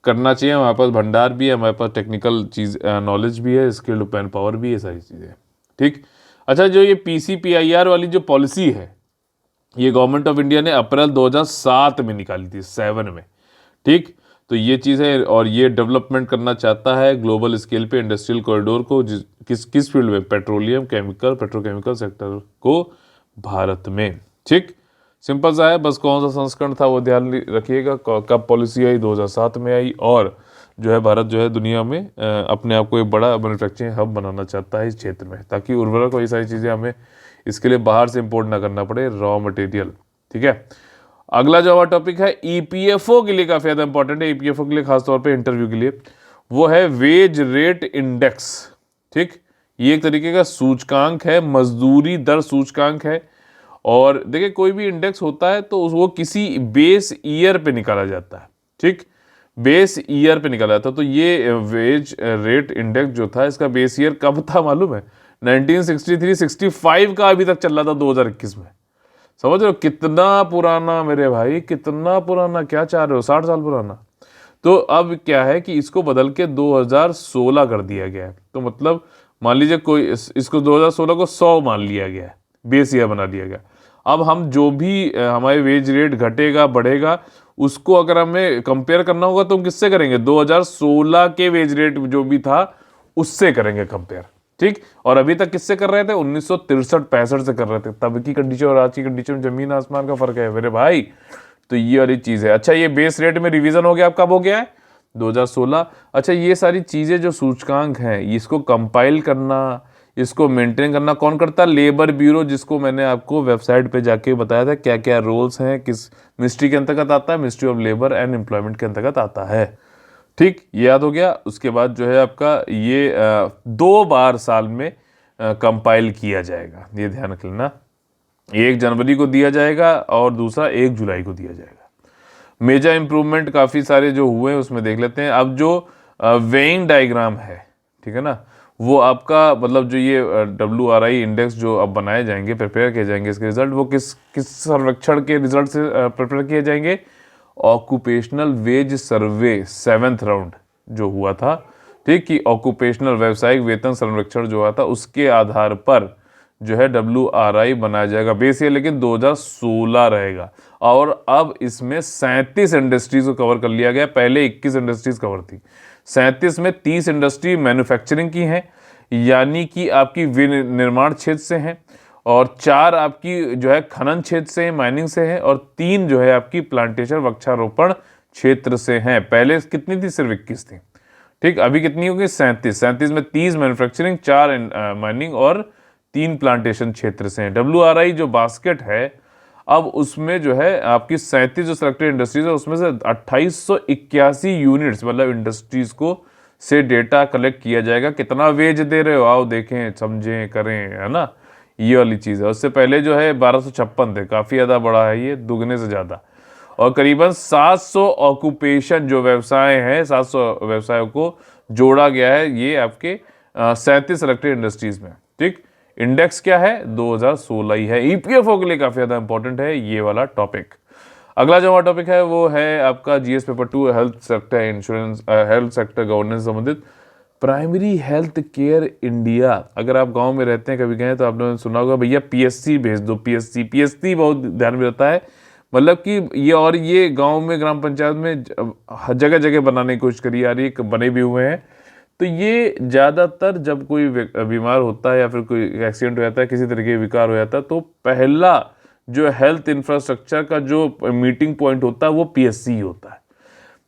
Speaker 1: करना चाहिए। हमारे पास भंडार भी है, हमारे पास टेक्निकल चीज़ नॉलेज भी है, स्किल्ड मैन पावर भी है, सारी चीज़ें, ठीक। अच्छा, जो ये PCPIR वाली जो पॉलिसी है, ये गवर्नमेंट ऑफ इंडिया ने अप्रैल 2007 में निकाली थी, 7 में, ठीक। तो ये चीज़ है, और ये डेवलपमेंट करना चाहता है ग्लोबल स्केल पे इंडस्ट्रियल कॉरिडोर को, किस फील्ड में, पेट्रोलियम केमिकल पेट्रोकेमिकल सेक्टर को भारत में, ठीक। सिंपल सा है, बस कौन सा संस्करण था वो ध्यान रखिएगा, कब पॉलिसी आई, 2007 में आई, और जो है भारत जो है दुनिया में अपने आप को एक बड़ा मैन्युफैक्चरिंग हब बनाना चाहता है इस क्षेत्र में, ताकि उर्वरक और ये सारी चीज़ें हमें इसके लिए बाहर से इंपोर्ट ना करना पड़े, रॉ मटेरियल, ठीक है। अगला जो हमारा टॉपिक है EPFO के लिए काफ़ी ज़्यादा इंपॉर्टेंट है, EPFO के लिए खासतौर पर इंटरव्यू के लिए, वो है वेज रेट इंडेक्स, ठीक। ये एक तरीके का सूचकांक है, मजदूरी दर सूचकांक है। और देखिए कोई भी इंडेक्स होता है तो वो किसी बेस ईयर पे निकाला जाता है, ठीक, बेस ईयर पे निकाला जाता है। तो ये वेज रेट इंडेक्स जो था, इसका बेस ईयर कब था मालूम है, 1963-65 का अभी तक चल रहा था 2021 में। समझ रहे हो कितना पुराना मेरे भाई, कितना पुराना, क्या चाह रहे हो, 60 साल पुराना। तो अब क्या है कि इसको बदल के 2016 कर दिया गया है। तो मतलब मान लीजिए कोई इसको 2016 को 100 मान लिया गया है, बेस ईयर बना दिया गया। अब हम जो भी हमारे वेज रेट घटेगा बढ़ेगा, उसको अगर हमें कंपेयर करना होगा तो हम किससे करेंगे? 2016 के वेज रेट जो भी था उससे करेंगे कंपेयर, ठीक। और अभी तक किससे कर रहे थे? 1963-65 से कर रहे थे। तब की कंडीशन और आज की कंडीशन में जमीन आसमान का फर्क है मेरे भाई। तो ये वाली चीज है। अच्छा, ये बेस रेट में रिवीजन हो गया, अब कब हो गया है? 2016। अच्छा, ये सारी चीजें जो सूचकांक हैं, इसको कंपाइल करना, इसको मेंटेन करना कौन करता है? लेबर ब्यूरो, जिसको मैंने आपको वेबसाइट पे जाके बताया था क्या क्या रोल्स हैं, किस मिनिस्ट्री के अंतर्गत आता है। Ministry of labour and employment के अंतर्गत आता है, ठीक। ये याद हो गया। उसके बाद जो है आपका ये 2 बार साल में कंपाइल किया जाएगा, ये ध्यान रख लेना। 1 जनवरी को दिया जाएगा और दूसरा 1 जुलाई को दिया जाएगा। मेजर इंप्रूवमेंट काफ़ी सारे जो हुए हैं उसमें देख लेते हैं। अब जो वेइंग डायग्राम है, ठीक है ना, वो आपका मतलब जो ये WRI इंडेक्स जो अब बनाए जाएंगे, प्रिपेयर किए जाएंगे, इसके रिजल्ट वो किस किस सर्वेक्षण के रिजल्ट से प्रिपेयर किए जाएंगे? ऑक्यूपेशनल वेज सर्वे 7th राउंड जो हुआ था, ठीक, कि ऑक्यूपेशनल व्यावसायिक वेतन सर्वेक्षण जो हुआ था उसके आधार पर जो है WRI बनाया जाएगा। बेस ये लेकिन 2016 रहेगा। और अब इसमें 37 इंडस्ट्रीज को कवर कर लिया गया। पहले 21 इंडस्ट्रीज कवर थी। 37 में 30 इंडस्ट्री मैन्युफैक्चरिंग की हैं, यानी कि आपकी विनिर्माण क्षेत्र से हैं, और 4 आपकी जो है खनन क्षेत्र से, माइनिंग से है, और 3 जो है आपकी प्लांटेशन वृक्षारोपण क्षेत्र से हैं। पहले कितनी थी? सिर्फ 21 थी, ठीक। अभी कितनी होगी? 37। 37 में 30 मैन्युफैक्चरिंग, 4 माइनिंग और 3 प्लांटेशन क्षेत्र से हैं। WRI जो बास्केट है, अब उसमें जो है आपकी 37 जो सेलेक्टेड इंडस्ट्रीज है उसमें से 2881 यूनिट्स मतलब इंडस्ट्रीज को से डेटा कलेक्ट किया जाएगा। कितना वेज दे रहे हो, आओ देखें, समझें, करें, है ना, ये वाली चीज़ है। उससे पहले जो है 1256 थे, काफ़ी ज़्यादा बड़ा है ये, दुगने से ज़्यादा। और करीबन 700 ऑक्यूपेशन जो व्यवसाय हैं, 700 व्यवसायों को जोड़ा गया है ये आपके 37 सेलेक्टेड इंडस्ट्रीज में, ठीक। इंडेक्स क्या है? 2016 ही है। EPFO के लिए काफ़ी ज़्यादा इंपॉर्टेंट है ये वाला टॉपिक। अगला जो हमारा टॉपिक है वो है आपका GS paper 2 health sector insurance, health sector governance संबंधित। प्राइमरी हेल्थ केयर इंडिया, अगर आप गांव में रहते हैं, कभी गए तो आपने सुना होगा भैया PSC भेज दो, PSC बहुत ध्यान में रहता है। मतलब कि ये, और ये गांव में ग्राम पंचायत में जगह जगह बनाने की कोशिश करी जा रही है, बने भी हुए हैं। तो ये ज़्यादातर जब कोई बीमार होता है या फिर कोई एक्सीडेंट हो जाता है, किसी तरीके का विकार हो जाता है, तो पहला जो हेल्थ इंफ्रास्ट्रक्चर का जो मीटिंग पॉइंट होता है वो PSC होता है।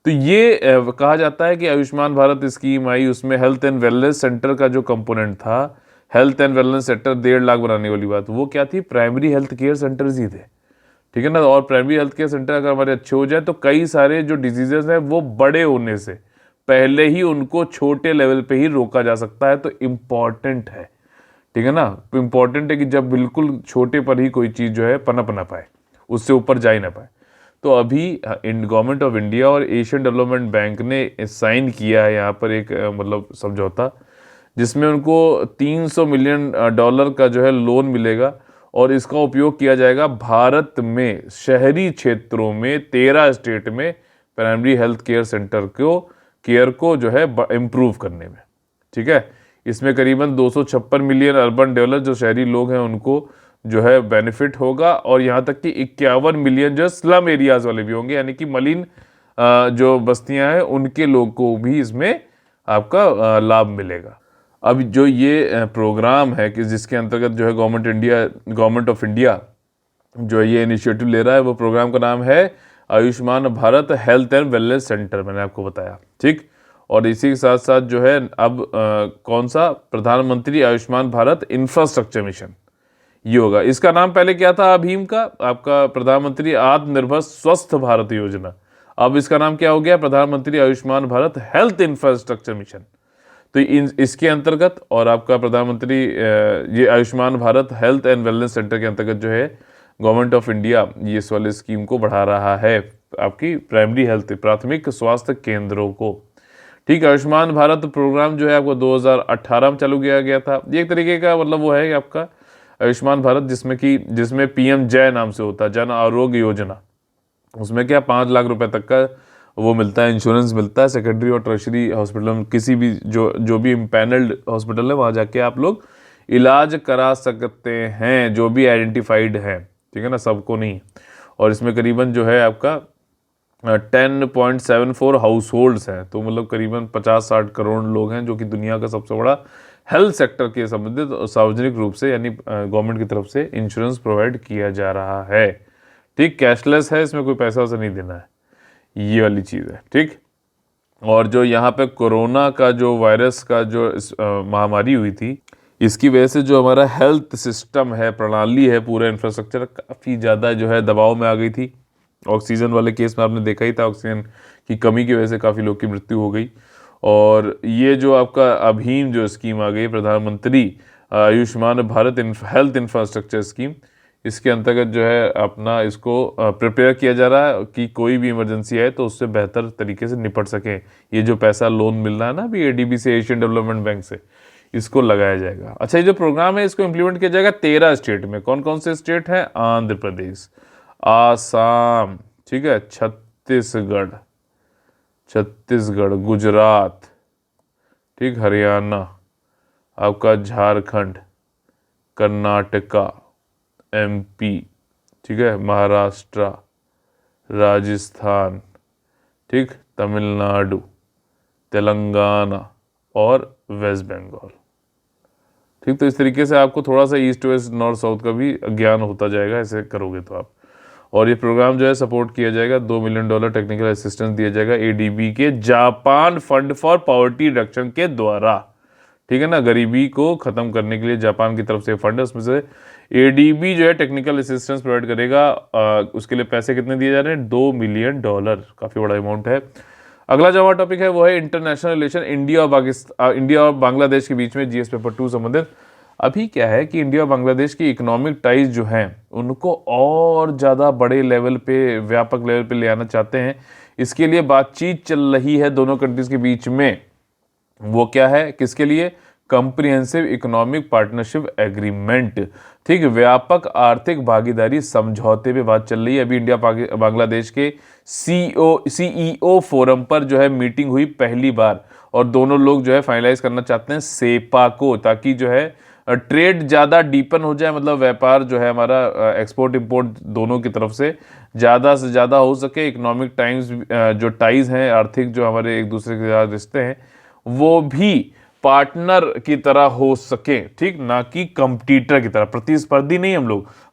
Speaker 1: तो ये कहा जाता है कि आयुष्मान भारत स्कीम आई, उसमें हेल्थ एंड वेलनेस सेंटर का जो कंपोनेंट था, health and wellness centre 1.5 lakh बनाने वाली बात, वो क्या थी? प्राइमरी हेल्थ केयर सेंटर्स ही थे, ठीक है ना। और प्राइमरी हेल्थ केयर सेंटर अगर हमारे अच्छे हो जाए तो कई सारे जो डिजीजेस हैं वो बड़े होने से पहले ही उनको छोटे लेवल पे ही रोका जा सकता है। तो इम्पॉर्टेंट है, ठीक है ना। तो इम्पॉर्टेंट है कि जब बिल्कुल छोटे पर ही कोई चीज़ जो है पनप ना पाए, उससे ऊपर जा ही ना पाए। तो अभी गवर्नमेंट ऑफ इंडिया और एशियन डेवलपमेंट बैंक ने साइन किया है यहाँ पर एक मतलब समझौता, जिसमें उनको $300 मिलियन का जो है लोन मिलेगा, और इसका उपयोग किया जाएगा भारत में शहरी क्षेत्रों में 13 स्टेट में प्राइमरी हेल्थ केयर सेंटर को जो है इम्प्रूव करने में, ठीक है। इसमें करीबन 256 मिलियन अर्बन डेवलपर जो शहरी लोग हैं उनको जो है बेनिफिट होगा, और यहाँ तक कि 51 मिलियन जो स्लम एरियाज वाले भी होंगे, यानी कि मलिन जो बस्तियां हैं उनके लोग को भी इसमें आपका लाभ मिलेगा। अब जो ये प्रोग्राम है कि जिसके अंतर्गत जो है गवर्नमेंट ऑफ इंडिया जो ये इनिशिएटिव ले रहा है, वो प्रोग्राम का नाम है Ayushman Bharat health and wellness centre, मैंने आपको बताया, ठीक। और इसी के साथ साथ जो है अब कौन सा? प्रधानमंत्री आयुष्मान भारत इंफ्रास्ट्रक्चर मिशन, ये होगा। इसका नाम पहले क्या था अभीम का? आपका प्रधानमंत्री आत्मनिर्भर स्वस्थ भारत योजना। अब इसका नाम क्या हो गया? प्रधानमंत्री Ayushman Bharat health infrastructure mission. तो इसके अंतर्गत और आपका प्रधानमंत्री ये Ayushman Bharat health and wellness centre के अंतर्गत जो है गवर्नमेंट ऑफ इंडिया ये इस वाले स्कीम को बढ़ा रहा है, आपकी प्राइमरी हेल्थ प्राथमिक स्वास्थ्य केंद्रों को, ठीक। आयुष्मान भारत प्रोग्राम जो है आपको 2018 में चालू किया गया था। ये एक तरीके का मतलब वो है आपका आयुष्मान भारत जिसमें PM जय नाम से होता है, जन आरोग्य योजना। उसमें क्या 5 लाख रुपए तक का वो मिलता है, इंश्योरेंस मिलता है सेकेंडरी और टर्शरी हॉस्पिटल में। किसी भी जो भी इम्पैनल्ड हॉस्पिटल है वहाँ जाके आप लोग इलाज करा सकते हैं, जो भी आइडेंटिफाइड है, ठीक है ना, सबको नहीं। और इसमें करीबन जो है आपका 10.74 हाउस होल्ड्स हैं, तो मतलब करीबन 50-60 करोड़ लोग हैं, जो कि दुनिया का सबसे बड़ा हेल्थ सेक्टर के संबंधित सार्वजनिक रूप से यानी गवर्नमेंट की तरफ से इंश्योरेंस प्रोवाइड किया जा रहा है। ठीक, कैशलेस है, इसमें कोई पैसा वैसा नहीं देना है, ये वाली चीज़ है। ठीक, और जो यहाँ पे कोरोना का जो वायरस का जो महामारी हुई थी, इसकी वजह से जो हमारा हेल्थ सिस्टम है, प्रणाली है, पूरा इंफ्रास्ट्रक्चर काफ़ी ज़्यादा जो है दबाव में आ गई थी। ऑक्सीजन वाले केस में आपने देखा ही था, ऑक्सीजन की कमी की वजह से काफ़ी लोग की मृत्यु हो गई। और ये जो आपका अभीम जो स्कीम आ गई, प्रधानमंत्री Ayushman Bharat health infrastructure scheme, इसके अंतर्गत जो है अपना इसको प्रिपेयर किया जा रहा है कि कोई भी इमरजेंसी आए तो उससे बेहतर तरीके से निपट सकें। ये जो पैसा लोन मिल रहा है ना अभी एडीबी से, एशियन डेवलपमेंट बैंक से, इसको लगाया जाएगा। अच्छा, ये जो प्रोग्राम है इसको इम्प्लीमेंट किया जाएगा 13 स्टेट में। कौन कौन से स्टेट हैं? आंध्र प्रदेश, आसाम, ठीक है, छत्तीसगढ़, गुजरात, ठीक, हरियाणा, आपका झारखंड, कर्नाटका, एमपी, ठीक है, महाराष्ट्र, राजस्थान, ठीक, तमिलनाडु, तेलंगाना और वेस्ट बंगाल। ठीक, तो इस तरीके से आपको थोड़ा सा ईस्ट वेस्ट नॉर्थ साउथ का भी ज्ञान होता जाएगा ऐसे करोगे तो आप। और ये प्रोग्राम जो है सपोर्ट किया जाएगा, $2 मिलियन टेक्निकल असिस्टेंस दिया जाएगा एडीबी के Japan fund for poverty reduction के द्वारा। ठीक है ना, गरीबी को खत्म करने के लिए जापान की तरफ से फंड है, उसमें से एडीबी जो है टेक्निकल असिस्टेंस प्रोवाइड करेगा। उसके लिए पैसे कितने दिए जा रहे हैं? $2 मिलियन, काफ़ी बड़ा अमाउंट है। अगला जो हमारा टॉपिक है वो है इंटरनेशनल रिलेशन, इंडिया और बांग्लादेश के बीच में जीएस पेपर 2 संबंधित। अभी क्या है कि इंडिया और बांग्लादेश की इकोनॉमिक टाइज जो हैं उनको और ज़्यादा बड़े लेवल पे, व्यापक लेवल पे ले आना चाहते हैं। इसके लिए बातचीत चल रही है दोनों कंट्रीज के बीच में। वो क्या है, किसके लिए? कंप्रिहेंसिव इकोनॉमिक पार्टनरशिप एग्रीमेंट, ठीक, व्यापक आर्थिक भागीदारी समझौते पे बात चल रही है। अभी इंडिया बांग्लादेश के सीईओ फोरम पर जो है मीटिंग हुई पहली बार, और दोनों लोग जो है फाइनलाइज करना चाहते हैं सेपा को, ताकि जो है ट्रेड ज़्यादा डीपन हो जाए, मतलब व्यापार जो है हमारा एक्सपोर्ट इंपोर्ट दोनों की तरफ से ज़्यादा हो सके। इकोनॉमिक टाइम्स जो टाइज हैं, आर्थिक जो हमारे एक दूसरे के साथ रिश्ते हैं, वो भी पार्टनर की तरह हो सके, ठीक, ना कि कंपटीटर की तरह। प्रतिस्पर्धी नहीं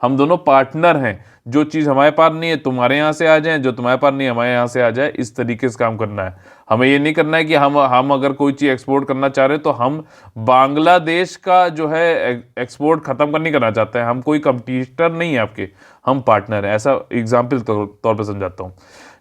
Speaker 1: हम दोनों पार्टनर हैं। जो चीज़ हमारे पास नहीं है तुम्हारे यहाँ से आ जाए, जो तुम्हारे पास नहीं है हमारे यहाँ से आ जाए, इस तरीके से काम करना है। हमें ये नहीं करना है कि हम अगर कोई चीज़ एक्सपोर्ट करना चाह रहे हैं तो हम बांग्लादेश का जो है एक्सपोर्ट खत्म करना चाहते हैं। हम कोई कंपटीटर नहीं है आपके, हम पार्टनर हैं। ऐसा एग्जाम्पल तौर पर समझाता हूँ।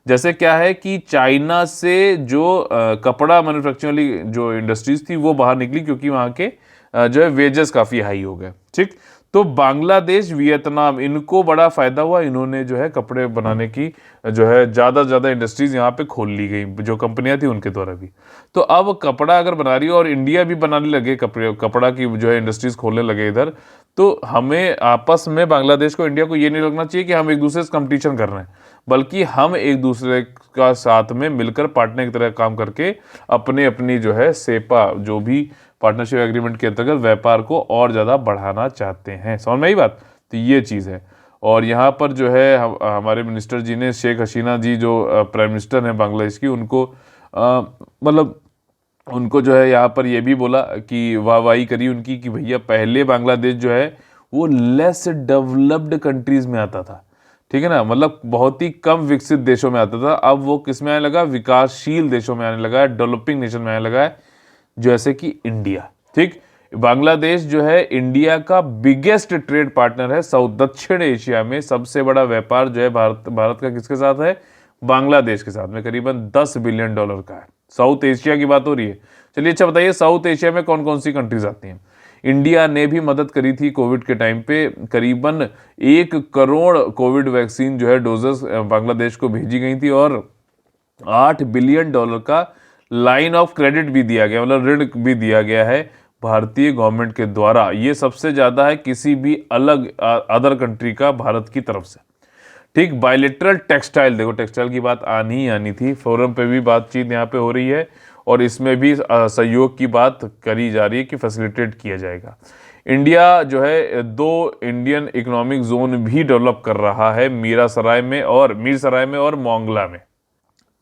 Speaker 1: जैसे क्या है कि चाइना से जो कपड़ा मैन्युफैक्चरिंग वाली जो इंडस्ट्रीज थी वो बाहर निकली, क्योंकि वहाँ के जो है वेजेस काफ़ी हाई हो गए। ठीक, तो बांग्लादेश, वियतनाम, इनको बड़ा फ़ायदा हुआ। इन्होंने जो है कपड़े बनाने की जो है ज़्यादा से ज़्यादा इंडस्ट्रीज़ यहाँ पे खोल ली गई, जो कंपनियाँ थी उनके द्वारा भी। तो अब कपड़ा अगर बना रही है और इंडिया भी बनाने लगे कपड़ा की जो है इंडस्ट्रीज़ खोलने लगे इधर, तो हमें आपस में बांग्लादेश को, इंडिया को ये नहीं लगना चाहिए कि हम एक दूसरे से कंपटीशन कर रहे हैं, बल्कि हम एक दूसरे का साथ में मिलकर पार्टनर की तरह काम करके अपनी जो है सेपा, जो भी पार्टनरशिप एग्रीमेंट के अंतर्गत व्यापार को और ज़्यादा बढ़ाना चाहते हैं। समझ में आई बात? तो ये चीज़ है। और यहाँ पर जो है हमारे मिनिस्टर जी ने, शेख हसीना जी जो प्राइम मिनिस्टर हैं बांग्लादेश की, उनको मतलब उनको जो है यहाँ पर ये भी बोला कि वाहवाही करी उनकी कि भैया पहले बांग्लादेश जो है वो लेस डेवलप्ड कंट्रीज़ में आता था, ठीक है ना, मतलब बहुत ही कम विकसित देशों में आता था। अब वो किस में आने लगा? विकासशील देशों में आने लगा है, डेवलपिंग नेशन में आने लगा है, जैसे कि इंडिया। ठीक, बांग्लादेश जो है इंडिया का बिगेस्ट ट्रेड पार्टनर है। दक्षिण एशिया में सबसे बड़ा व्यापार जो है भारत का किसके साथ है? बांग्लादेश के साथ में, करीबन $10 बिलियन का है। साउथ एशिया की बात हो रही है। चलिए अच्छा बताइए, साउथ एशिया में कौन कौन सी कंट्रीज आती हैं? इंडिया ने भी मदद करी थी कोविड के टाइम पे, करीबन 1 करोड़ कोविड वैक्सीन जो है डोजेस बांग्लादेश को भेजी गई थी, और $8 बिलियन का लाइन ऑफ क्रेडिट भी दिया गया, मतलब ऋण भी दिया गया है भारतीय गवर्नमेंट के द्वारा। ये सबसे ज़्यादा है किसी भी अदर कंट्री का भारत की तरफ से। ठीक। बायलेटरल टेक्सटाइल, देखो टेक्सटाइल की बात आनी ही आनी थी, फोरम पे भी बातचीत यहाँ पे हो रही है और इसमें भी सहयोग की बात करी जा रही है कि फैसिलिटेट किया जाएगा। इंडिया जो है 2 इंडियन इकोनॉमिक जोन भी डेवलप कर रहा है, मीरसराय में और मोंगला में।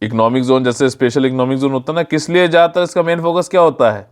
Speaker 1: इकोनॉमिक जोन जैसे स्पेशल इकोनॉमिक जोन होता है ना, किस लिए ज्यादातर इसका मेन फोकस क्या होता है?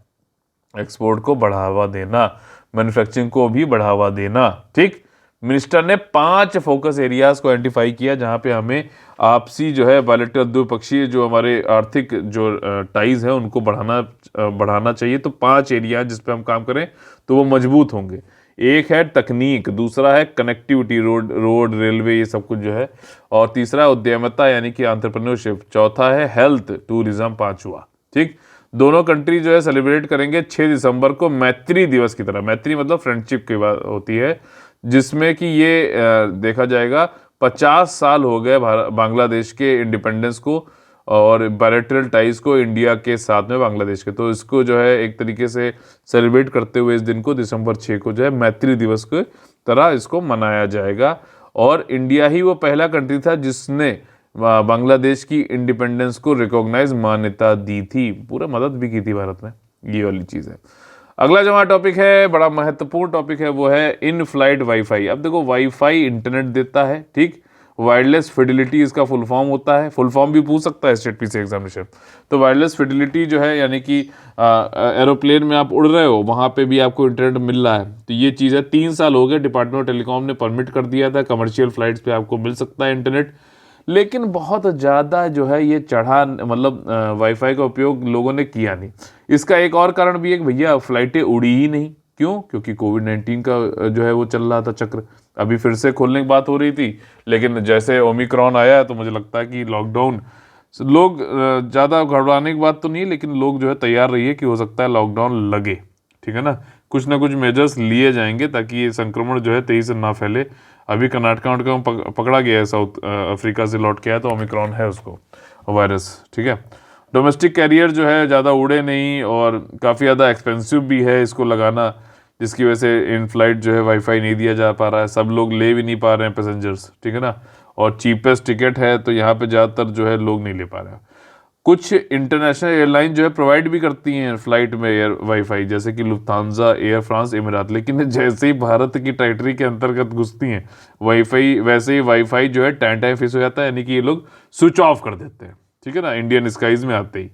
Speaker 1: एक्सपोर्ट को बढ़ावा देना, मैन्युफैक्चरिंग को भी बढ़ावा देना। ठीक। मिनिस्टर ने 5 फोकस एरियाज को आइडेंटिफाई किया जहां पे हमें आपसी जो है बायलेटरल द्विपक्षीय जो हमारे आर्थिक जो टाइज है उनको बढ़ाना चाहिए। तो 5 एरिया जिस पे हम काम करें तो वो मजबूत होंगे। एक है तकनीक, दूसरा है कनेक्टिविटी, रोड रेलवे ये सब कुछ जो है, और तीसरा है उद्यमिता यानी कि एंटरप्रेन्योरशिप, चौथा है हेल्थ टूरिज्म, पांचवा। ठीक। दोनों कंट्री जो है सेलिब्रेट करेंगे 6 दिसंबर को मैत्री दिवस की तरह। मैत्री मतलब फ्रेंडशिप की बात होती है, जिसमें कि ये देखा जाएगा 50 साल हो गए बांग्लादेश के इंडिपेंडेंस को और बायलैटरल टाइज को इंडिया के साथ में बांग्लादेश के। तो इसको जो है एक तरीके से सेलिब्रेट करते हुए इस दिन को दिसंबर 6 को जो है मैत्री दिवस की तरह इसको मनाया जाएगा। और इंडिया ही वो पहला कंट्री था जिसने बांग्लादेश की इंडिपेंडेंस को रिकॉग्नाइज मान्यता दी थी, पूरा मदद भी की थी भारत ने। ये वाली चीज़ है। अगला जो हमारा टॉपिक है, बड़ा महत्वपूर्ण टॉपिक है, वो है इन फ्लाइट वाईफाई। अब देखो वाईफाई इंटरनेट देता है, ठीक। वायरलेस फिडिलिटी इसका फुल फॉर्म होता है, फुल फॉर्म भी पूछ सकता है स्टेट पीसी एग्जामिनेशन। तो वायरलेस फिडिलिटी जो है यानी कि एरोप्लेन में आप उड़ रहे हो वहाँ पे भी आपको इंटरनेट मिल रहा है। तो ये चीज़ है, 3 साल हो गए डिपार्टमेंट ऑफ टेलीकॉम ने परमिट कर दिया था, कमर्शियल फ्लाइट्स पे आपको मिल सकता है इंटरनेट। लेकिन बहुत ज़्यादा जो है ये चढ़ा, मतलब वाईफाई का उपयोग लोगों ने किया नहीं। इसका एक और कारण भी है कि भैया फ्लाइटें उड़ी ही नहीं। क्यों? क्योंकि कोविड-19 का जो है वो चल रहा था चक्र। अभी फिर से खोलने की बात हो रही थी, लेकिन जैसे ओमिक्रॉन आया तो मुझे लगता है कि लॉकडाउन, लोग ज़्यादा घबराने की बात तो नहीं, लेकिन लोग जो है तैयार रहिए कि हो सकता है लॉकडाउन लगे। ठीक है ना, कुछ ना कुछ मेजर्स लिए जाएंगे ताकि ये संक्रमण जो है तेजी से ना फैले। अभी कर्नाटका में पकड़ा गया है, साउथ अफ्रीका से लौट के आया, तो ओमिक्रॉन है उसको वायरस। ठीक है। डोमेस्टिक कैरियर जो है ज़्यादा उड़े नहीं और काफ़ी ज़्यादा एक्सपेंसिव भी है इसको लगाना, जिसकी वजह से इन फ्लाइट जो है वाईफाई नहीं दिया जा पा रहा है, सब लोग ले भी नहीं पा रहे हैं पैसेंजर्स। ठीक है ना, और चीपेस्ट टिकट है तो यहाँ पे ज़्यादातर जो है लोग नहीं ले पा रहे हैं। कुछ इंटरनेशनल एयरलाइन जो है प्रोवाइड भी करती हैं फ्लाइट में एयर वाईफाई, जैसे कि लुफ्थांसा, एयर फ्रांस, इमिरात। लेकिन जैसे ही भारत की टेरिटरी के अंतर्गत घुसती हैं वाईफाई, वैसे ही वाईफाई जो है टाइम फिक्स हो जाता है, यानी कि ये लोग स्विच ऑफ कर देते हैं। ठीक है ना, इंडियन स्काईज में आते ही।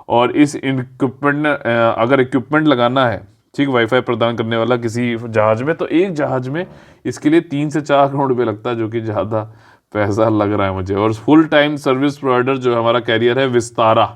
Speaker 1: और इस इक्विपमेंट, अगर इक्विपमेंट लगाना है ठीक वाईफाई प्रदान करने वाला किसी जहाज में, तो एक जहाज में इसके लिए 3 से 4 करोड़ रुपये लगता है, जो कि ज़्यादा पैसा लग रहा है मुझे। और फुल टाइम सर्विस प्रोवाइडर जो हमारा कैरियर है विस्तारा,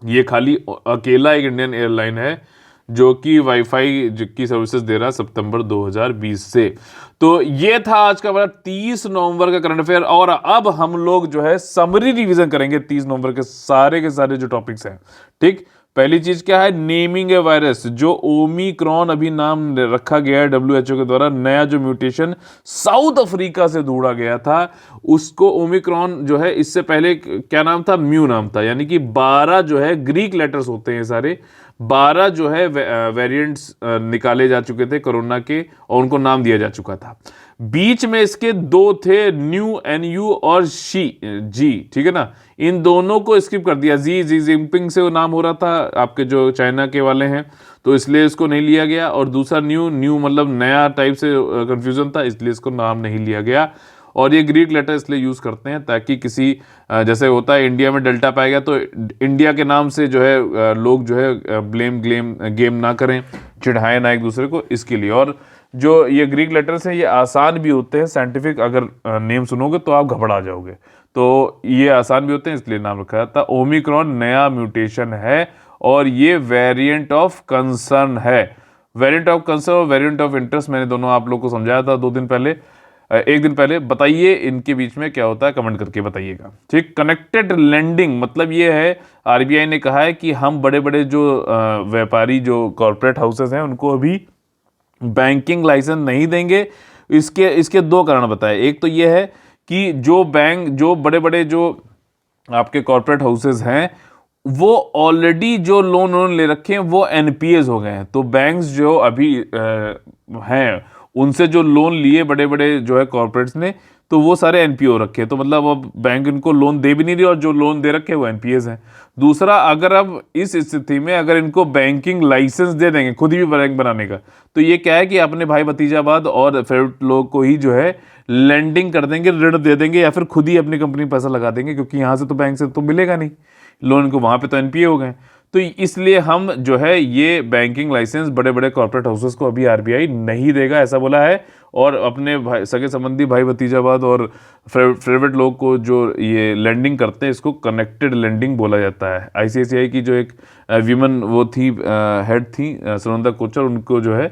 Speaker 1: ये खाली अकेला एक इंडियन एयरलाइन है जो कि वाईफाई की सर्विसेज दे रहा है सितंबर 2020 से। तो ये था आज का हमारा 30 नवंबर का करंट अफेयर। और अब हम लोग जो है समरी रिवीजन करेंगे 30 नवंबर के सारे जो टॉपिक्स हैं। ठीक। पहली चीज क्या है, नेमिंग ए वायरस। जो ओमिक्रॉन अभी नाम रखा गया है डब्ल्यूएचओ के द्वारा, नया जो म्यूटेशन साउथ अफ्रीका से ढूंढा गया था उसको ओमिक्रॉन जो है, इससे पहले क्या नाम था, म्यू नाम था। यानी कि 12 जो है ग्रीक लेटर्स होते हैं सारे, 12 जो है वेरिएंट्स निकाले जा चुके थे कोरोना के और उनको नाम दिया जा चुका था। बीच में इसके 2 थे, न्यू NU और जी। ठीक है ना, इन दोनों को स्किप कर दिया। जी जिनपिंग से वो नाम हो रहा था, आपके जो चाइना के वाले हैं, तो इसलिए इसको नहीं लिया गया। और दूसरा न्यू मतलब नया टाइप से कंफ्यूजन था, इसलिए इसको नाम नहीं लिया गया। और ये ग्रीक लेटर इसलिए यूज़ करते हैं ताकि किसी, जैसे होता है इंडिया में डेल्टा पाएगा तो इंडिया के नाम से जो है लोग जो है ब्लेम गेम ना करें, चिढ़ाएं ना एक दूसरे को, इसके लिए। और जो ये ग्रीक लेटर्स हैं ये आसान भी होते हैं, साइंटिफिक अगर नेम सुनोगे तो आप घबरा जाओगे। तो ये आसान भी होते हैं इसलिए नाम रखा जाता है। ओमिक्रॉन नया म्यूटेशन है और ये वेरिएंट ऑफ कंसर्न है। वेरिएंट ऑफ कंसर्न और वेरिएंट ऑफ इंटरेस्ट मैंने दोनों आप लोग को समझाया था एक दिन पहले। बताइए इनके बीच में क्या होता है, कमेंट करके बताइएगा। ठीक। कनेक्टेड लेंडिंग मतलब ये है, आरबीआई ने कहा है कि हम बड़े बड़े जो व्यापारी जो कॉर्पोरेट हाउसेस हैं उनको अभी बैंकिंग लाइसेंस नहीं देंगे। इसके 2 कारण बताए। एक तो ये है कि जो बड़े बड़े जो आपके कॉर्पोरेट हाउसेस हैं वो ऑलरेडी जो लोन ले रखे हैं वो एनपीएस हो गए हैं। तो बैंक्स जो अभी हैं उनसे जो लोन लिए बड़े बड़े जो है कॉर्पोरेट्स ने, तो वो सारे एनपीओ रखे, तो मतलब अब बैंक इनको लोन दे भी नहीं रही और जो लोन दे रखे वो एनपीएस हैं। दूसरा, अगर अब इस स्थिति में अगर इनको बैंकिंग लाइसेंस दे देंगे खुद ही बैंक बनाने का, तो ये क्या है कि अपने भाई भतीजाबाद और फेवरेट लोग को ही जो है लेंडिंग कर देंगे, ऋण दे देंगे, या फिर खुद ही अपनी कंपनी में पैसा लगा देंगे, क्योंकि यहाँ से तो बैंक से तो मिलेगा नहीं लोन को, वहाँ पे तो एनपीए हो गए। तो इसलिए हम जो है ये बैंकिंग लाइसेंस बड़े बड़े कॉर्पोरेट हाउसेस को अभी आरबीआई नहीं देगा, ऐसा बोला है। और अपने भाई, सगे संबंधी, भाई भतीजाबाद और फेवरेट लोग को जो ये लेंडिंग करते हैं इसको कनेक्टेड लेंडिंग बोला जाता है। आईसीआईसीआई की जो एक वीमन वो थी, हेड थी सुनंदा कोचर, उनको जो है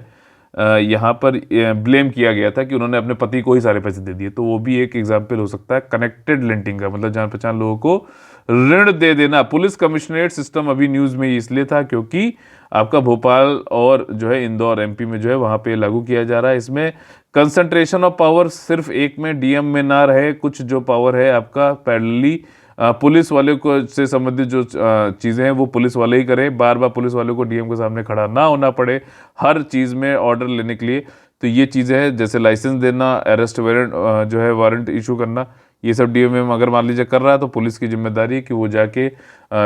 Speaker 1: यहाँ पर ब्लेम किया गया था कि उन्होंने अपने पति को ही सारे पैसे दे दिए। तो वो भी एक एग्जाम्पल हो सकता है कनेक्टेड लेंडिंग का, मतलब जान पहचान लोगों को ऋण दे देना। पुलिस कमिश्नरेट सिस्टम अभी न्यूज़ में इसलिए था क्योंकि आपका भोपाल और जो है इंदौर एमपी में जो है वहाँ पे लागू किया जा रहा है। इसमें कंसंट्रेशन ऑफ पावर सिर्फ एक में, डीएम में ना रहे, कुछ जो पावर है आपका पैरेलली पुलिस वाले को से संबंधित जो चीज़ें हैं वो पुलिस वाले ही करें, बार बार पुलिस वाले को डीएम के सामने खड़ा ना होना पड़े हर चीज़ में ऑर्डर लेने के लिए। तो ये चीज़ें हैं, जैसे लाइसेंस देना, अरेस्ट वारंट जो है वारंट इशू करना, ये सब डीएम अगर मान लीजिए कर रहा है तो पुलिस की जिम्मेदारी है कि वो जाके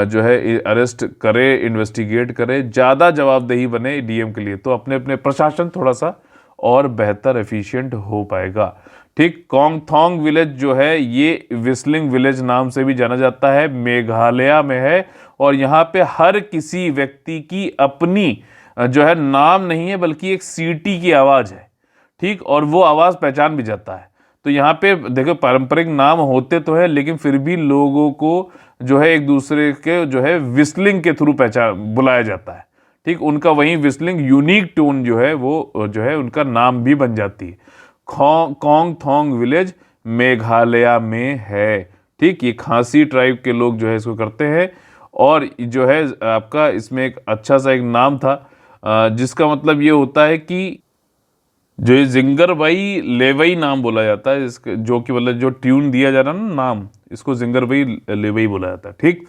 Speaker 1: जो है अरेस्ट करे, इन्वेस्टिगेट करे, ज़्यादा जवाबदेही बने डीएम के लिए, तो अपने अपने प्रशासन थोड़ा सा और बेहतर एफिशिएंट हो पाएगा। ठीक, कोंगथोंग विलेज जो है ये विस्लिंग विलेज नाम से भी जाना जाता है, मेघालय में है, और यहाँ पे हर किसी व्यक्ति की अपनी जो है नाम नहीं है बल्कि एक सीटी की आवाज़ है। ठीक, और वो आवाज़ पहचान भी जाता है। तो यहाँ पे देखो पारंपरिक नाम होते तो है, लेकिन फिर भी लोगों को जो है एक दूसरे के जो है विस्लिंग के थ्रू पहचान बुलाया जाता है। ठीक, उनका वही विस्लिंग यूनिक टोन जो है वो जो है उनका नाम भी बन जाती है। कोंगथोंग विलेज मेघालय में है। ठीक, ये खासी ट्राइब के लोग जो है इसको करते हैं, और जो है आपका इसमें एक अच्छा सा एक नाम था जिसका मतलब ये होता है कि जो ये जिंगरबई लेवई नाम बोला जाता है, इसके जो कि मतलब जो ट्यून दिया जा रहा है ना नाम, इसको जिंगरबई लेवई बोला जाता है। ठीक,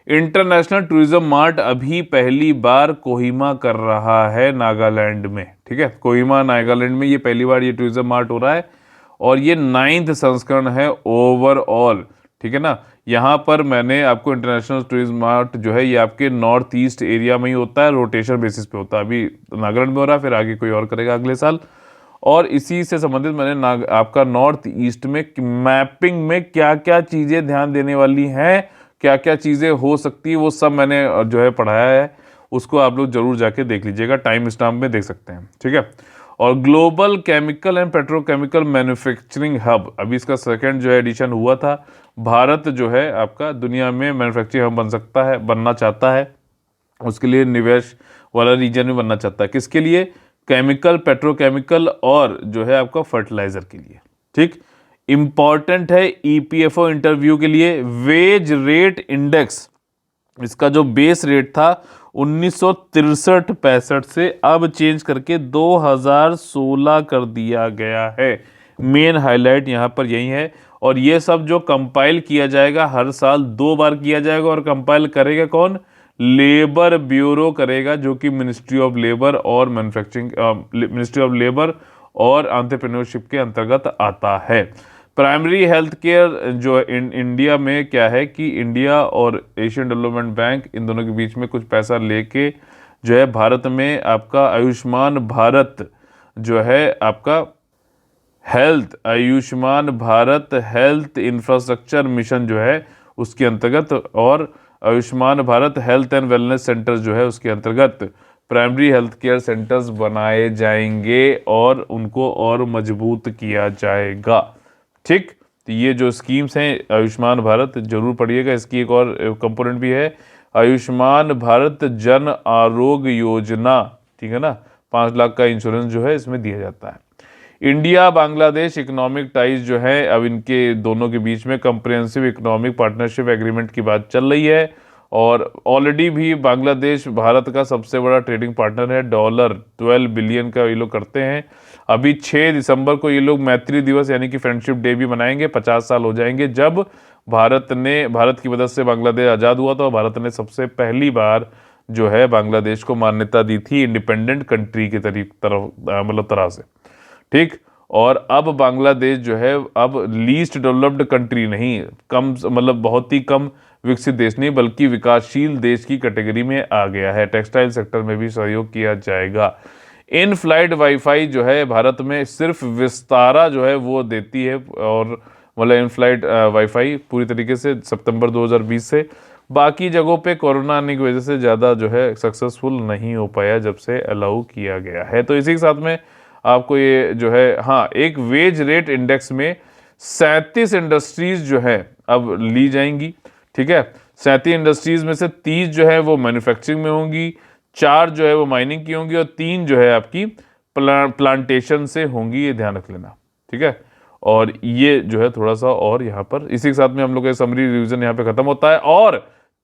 Speaker 1: इंटरनेशनल टूरिज्म मार्ट अभी पहली बार कोहिमा कर रहा है नागालैंड में। ठीक है, कोहिमा नागालैंड में ये पहली बार ये टूरिज्म मार्ट हो रहा है, और ये 9th संस्करण है ओवरऑल। ठीक है ना, यहाँ पर मैंने आपको इंटरनेशनल टूरिज्म मार्ट जो है ये आपके नॉर्थ ईस्ट एरिया में ही होता है, रोटेशन बेसिस पे होता है। अभी नागालैंड में हो रहा है, फिर आगे कोई और करेगा अगले साल। और इसी से संबंधित मैंने आपका नॉर्थ ईस्ट में मैपिंग में क्या क्या चीज़ें ध्यान देने वाली हैं, क्या क्या चीज़ें हो सकती है, वो सब मैंने जो है पढ़ाया है, उसको आप लोग जरूर जाके देख लीजिएगा, टाइम स्टैम्प में देख सकते हैं। ठीक है, और global chemical and petrochemical manufacturing hub, अभी इसका सेकंड जो है एडिशन हुआ था। भारत जो है आपका दुनिया में मैन्युफैक्चरिंग हब बन सकता है, बनना चाहता है, उसके लिए निवेश वाला रीजन में बनना चाहता है। किसके लिए? केमिकल, पेट्रोकेमिकल और जो है आपका फर्टिलाइजर के लिए। ठीक, इंपॉर्टेंट है ईपीएफओ इंटरव्यू के लिए। वेज रेट इंडेक्स, इसका जो बेस रेट था 1963-65 से अब चेंज करके 2016 कर दिया गया है। मेन हाईलाइट यहाँ पर यही है। और ये सब जो कंपाइल किया जाएगा हर साल 2 बार किया जाएगा, और कंपाइल करेगा कौन? लेबर ब्यूरो करेगा, जो कि मिनिस्ट्री ऑफ लेबर और मैन्युफैक्चरिंग मिनिस्ट्री ऑफ लेबर और एंटरप्रेन्योरशिप के अंतर्गत आता है। प्राइमरी हेल्थ केयर जो इंडिया में क्या है कि इंडिया और एशियन डेवलपमेंट बैंक इन दोनों के बीच में कुछ पैसा लेके जो है भारत में आपका आयुष्मान भारत जो है आपका Ayushman Bharat health infrastructure mission जो है उसके अंतर्गत, और Ayushman Bharat health and wellness centre जो है उसके अंतर्गत प्राइमरी हेल्थ केयर सेंटर्स बनाए जाएंगे और उनको और मजबूत किया जाएगा। ठीक, तो ये जो स्कीम्स हैं आयुष्मान भारत जरूर पढ़िएगा। इसकी एक और कंपोनेंट भी है, आयुष्मान भारत जन आरोग्य योजना। ठीक है ना, 5 लाख का इंश्योरेंस जो है इसमें दिया जाता है। इंडिया बांग्लादेश इकोनॉमिक टाइज जो है अब इनके दोनों के बीच में कंप्रिहेंसिव इकोनॉमिक पार्टनरशिप एग्रीमेंट की बात चल रही है, और ऑलरेडी भी बांग्लादेश भारत का सबसे बड़ा ट्रेडिंग पार्टनर है। $12 बिलियन का ये लोग करते हैं। अभी 6 दिसंबर को ये लोग मैत्री दिवस यानी कि फ्रेंडशिप डे भी मनाएंगे। 50 साल हो जाएंगे जब भारत की मदद से बांग्लादेश आज़ाद हुआ था, और भारत ने सबसे पहली बार जो है बांग्लादेश को मान्यता दी थी इंडिपेंडेंट कंट्री की तरह से। ठीक, और अब बांग्लादेश जो है अब लीस्ट डेवलप्ड कंट्री नहीं, कम मतलब बहुत ही कम विकसित देश नहीं बल्कि विकासशील देश की कैटेगरी में आ गया है। टेक्सटाइल सेक्टर में भी सहयोग किया जाएगा। इन फ्लाइट वाईफाई जो है भारत में सिर्फ विस्तारा जो है वो देती है, और मतलब इन फ्लाइट वाईफाई पूरी तरीके से सितंबर 2020 से। बाकी जगहों पे कोरोना आने की वजह से ज़्यादा जो है सक्सेसफुल नहीं हो पाया जब से अलाउ किया गया है। तो इसी के साथ में आपको ये जो है, हाँ, एक वेज रेट इंडेक्स में 37 इंडस्ट्रीज जो है अब ली जाएंगी। ठीक है, 37 इंडस्ट्रीज में से 30 जो है वो मैन्युफैक्चरिंग में होंगी, 4 जो है वो माइनिंग की होंगी और 3 जो है आपकी प्लांटेशन से होंगी। ये ध्यान रख लेना। ठीक है, और ये जो है थोड़ा सा, और यहाँ पर इसी के साथ में हम लोग का समरी रिवीजन यहाँ पे खत्म होता है और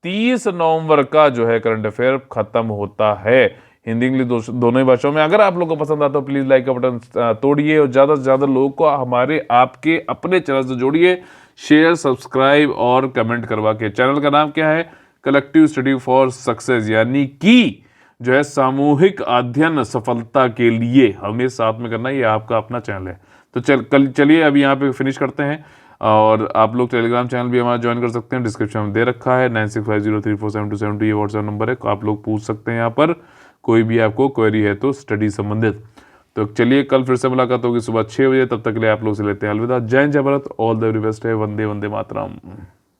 Speaker 1: 30 नवंबर का जो है करंट अफेयर खत्म होता है, हिंदी इंग्लिश दोनों ही भाषाओं में। अगर आप लोगों को पसंद आता है प्लीज लाइक का बटन तोड़िए और ज्यादा से ज्यादा लोगों को हमारे आपके अपने चैनल से जोड़िए, शेयर सब्सक्राइब और कमेंट करवा के। चैनल का नाम क्या है? कलेक्टिव स्टडी फॉर सक्सेस, यानी कि जो है सामूहिक अध्ययन सफलता के लिए हमें साथ में करना, ये आपका अपना चैनल है। तो चलिए अभी यहाँ पे फिनिश करते हैं, और आप लोग टेलीग्राम चैनल भी हमारा ज्वाइन कर सकते हैं, डिस्क्रिप्शन में दे रखा है। 9650347272 ये व्हाट्सएप नंबर है, आप लोग पूछ सकते हैं यहाँ पर, कोई भी आपको क्वेरी है तो स्टडी संबंधित। तो चलिए कल फिर से मुलाकात होगी सुबह 6 बजे, तब तक के लिए आप लोग से लेते हैं अलविदा। जय हिंद, जय Bharat, all the very best है, वंदे वंदे मातरम।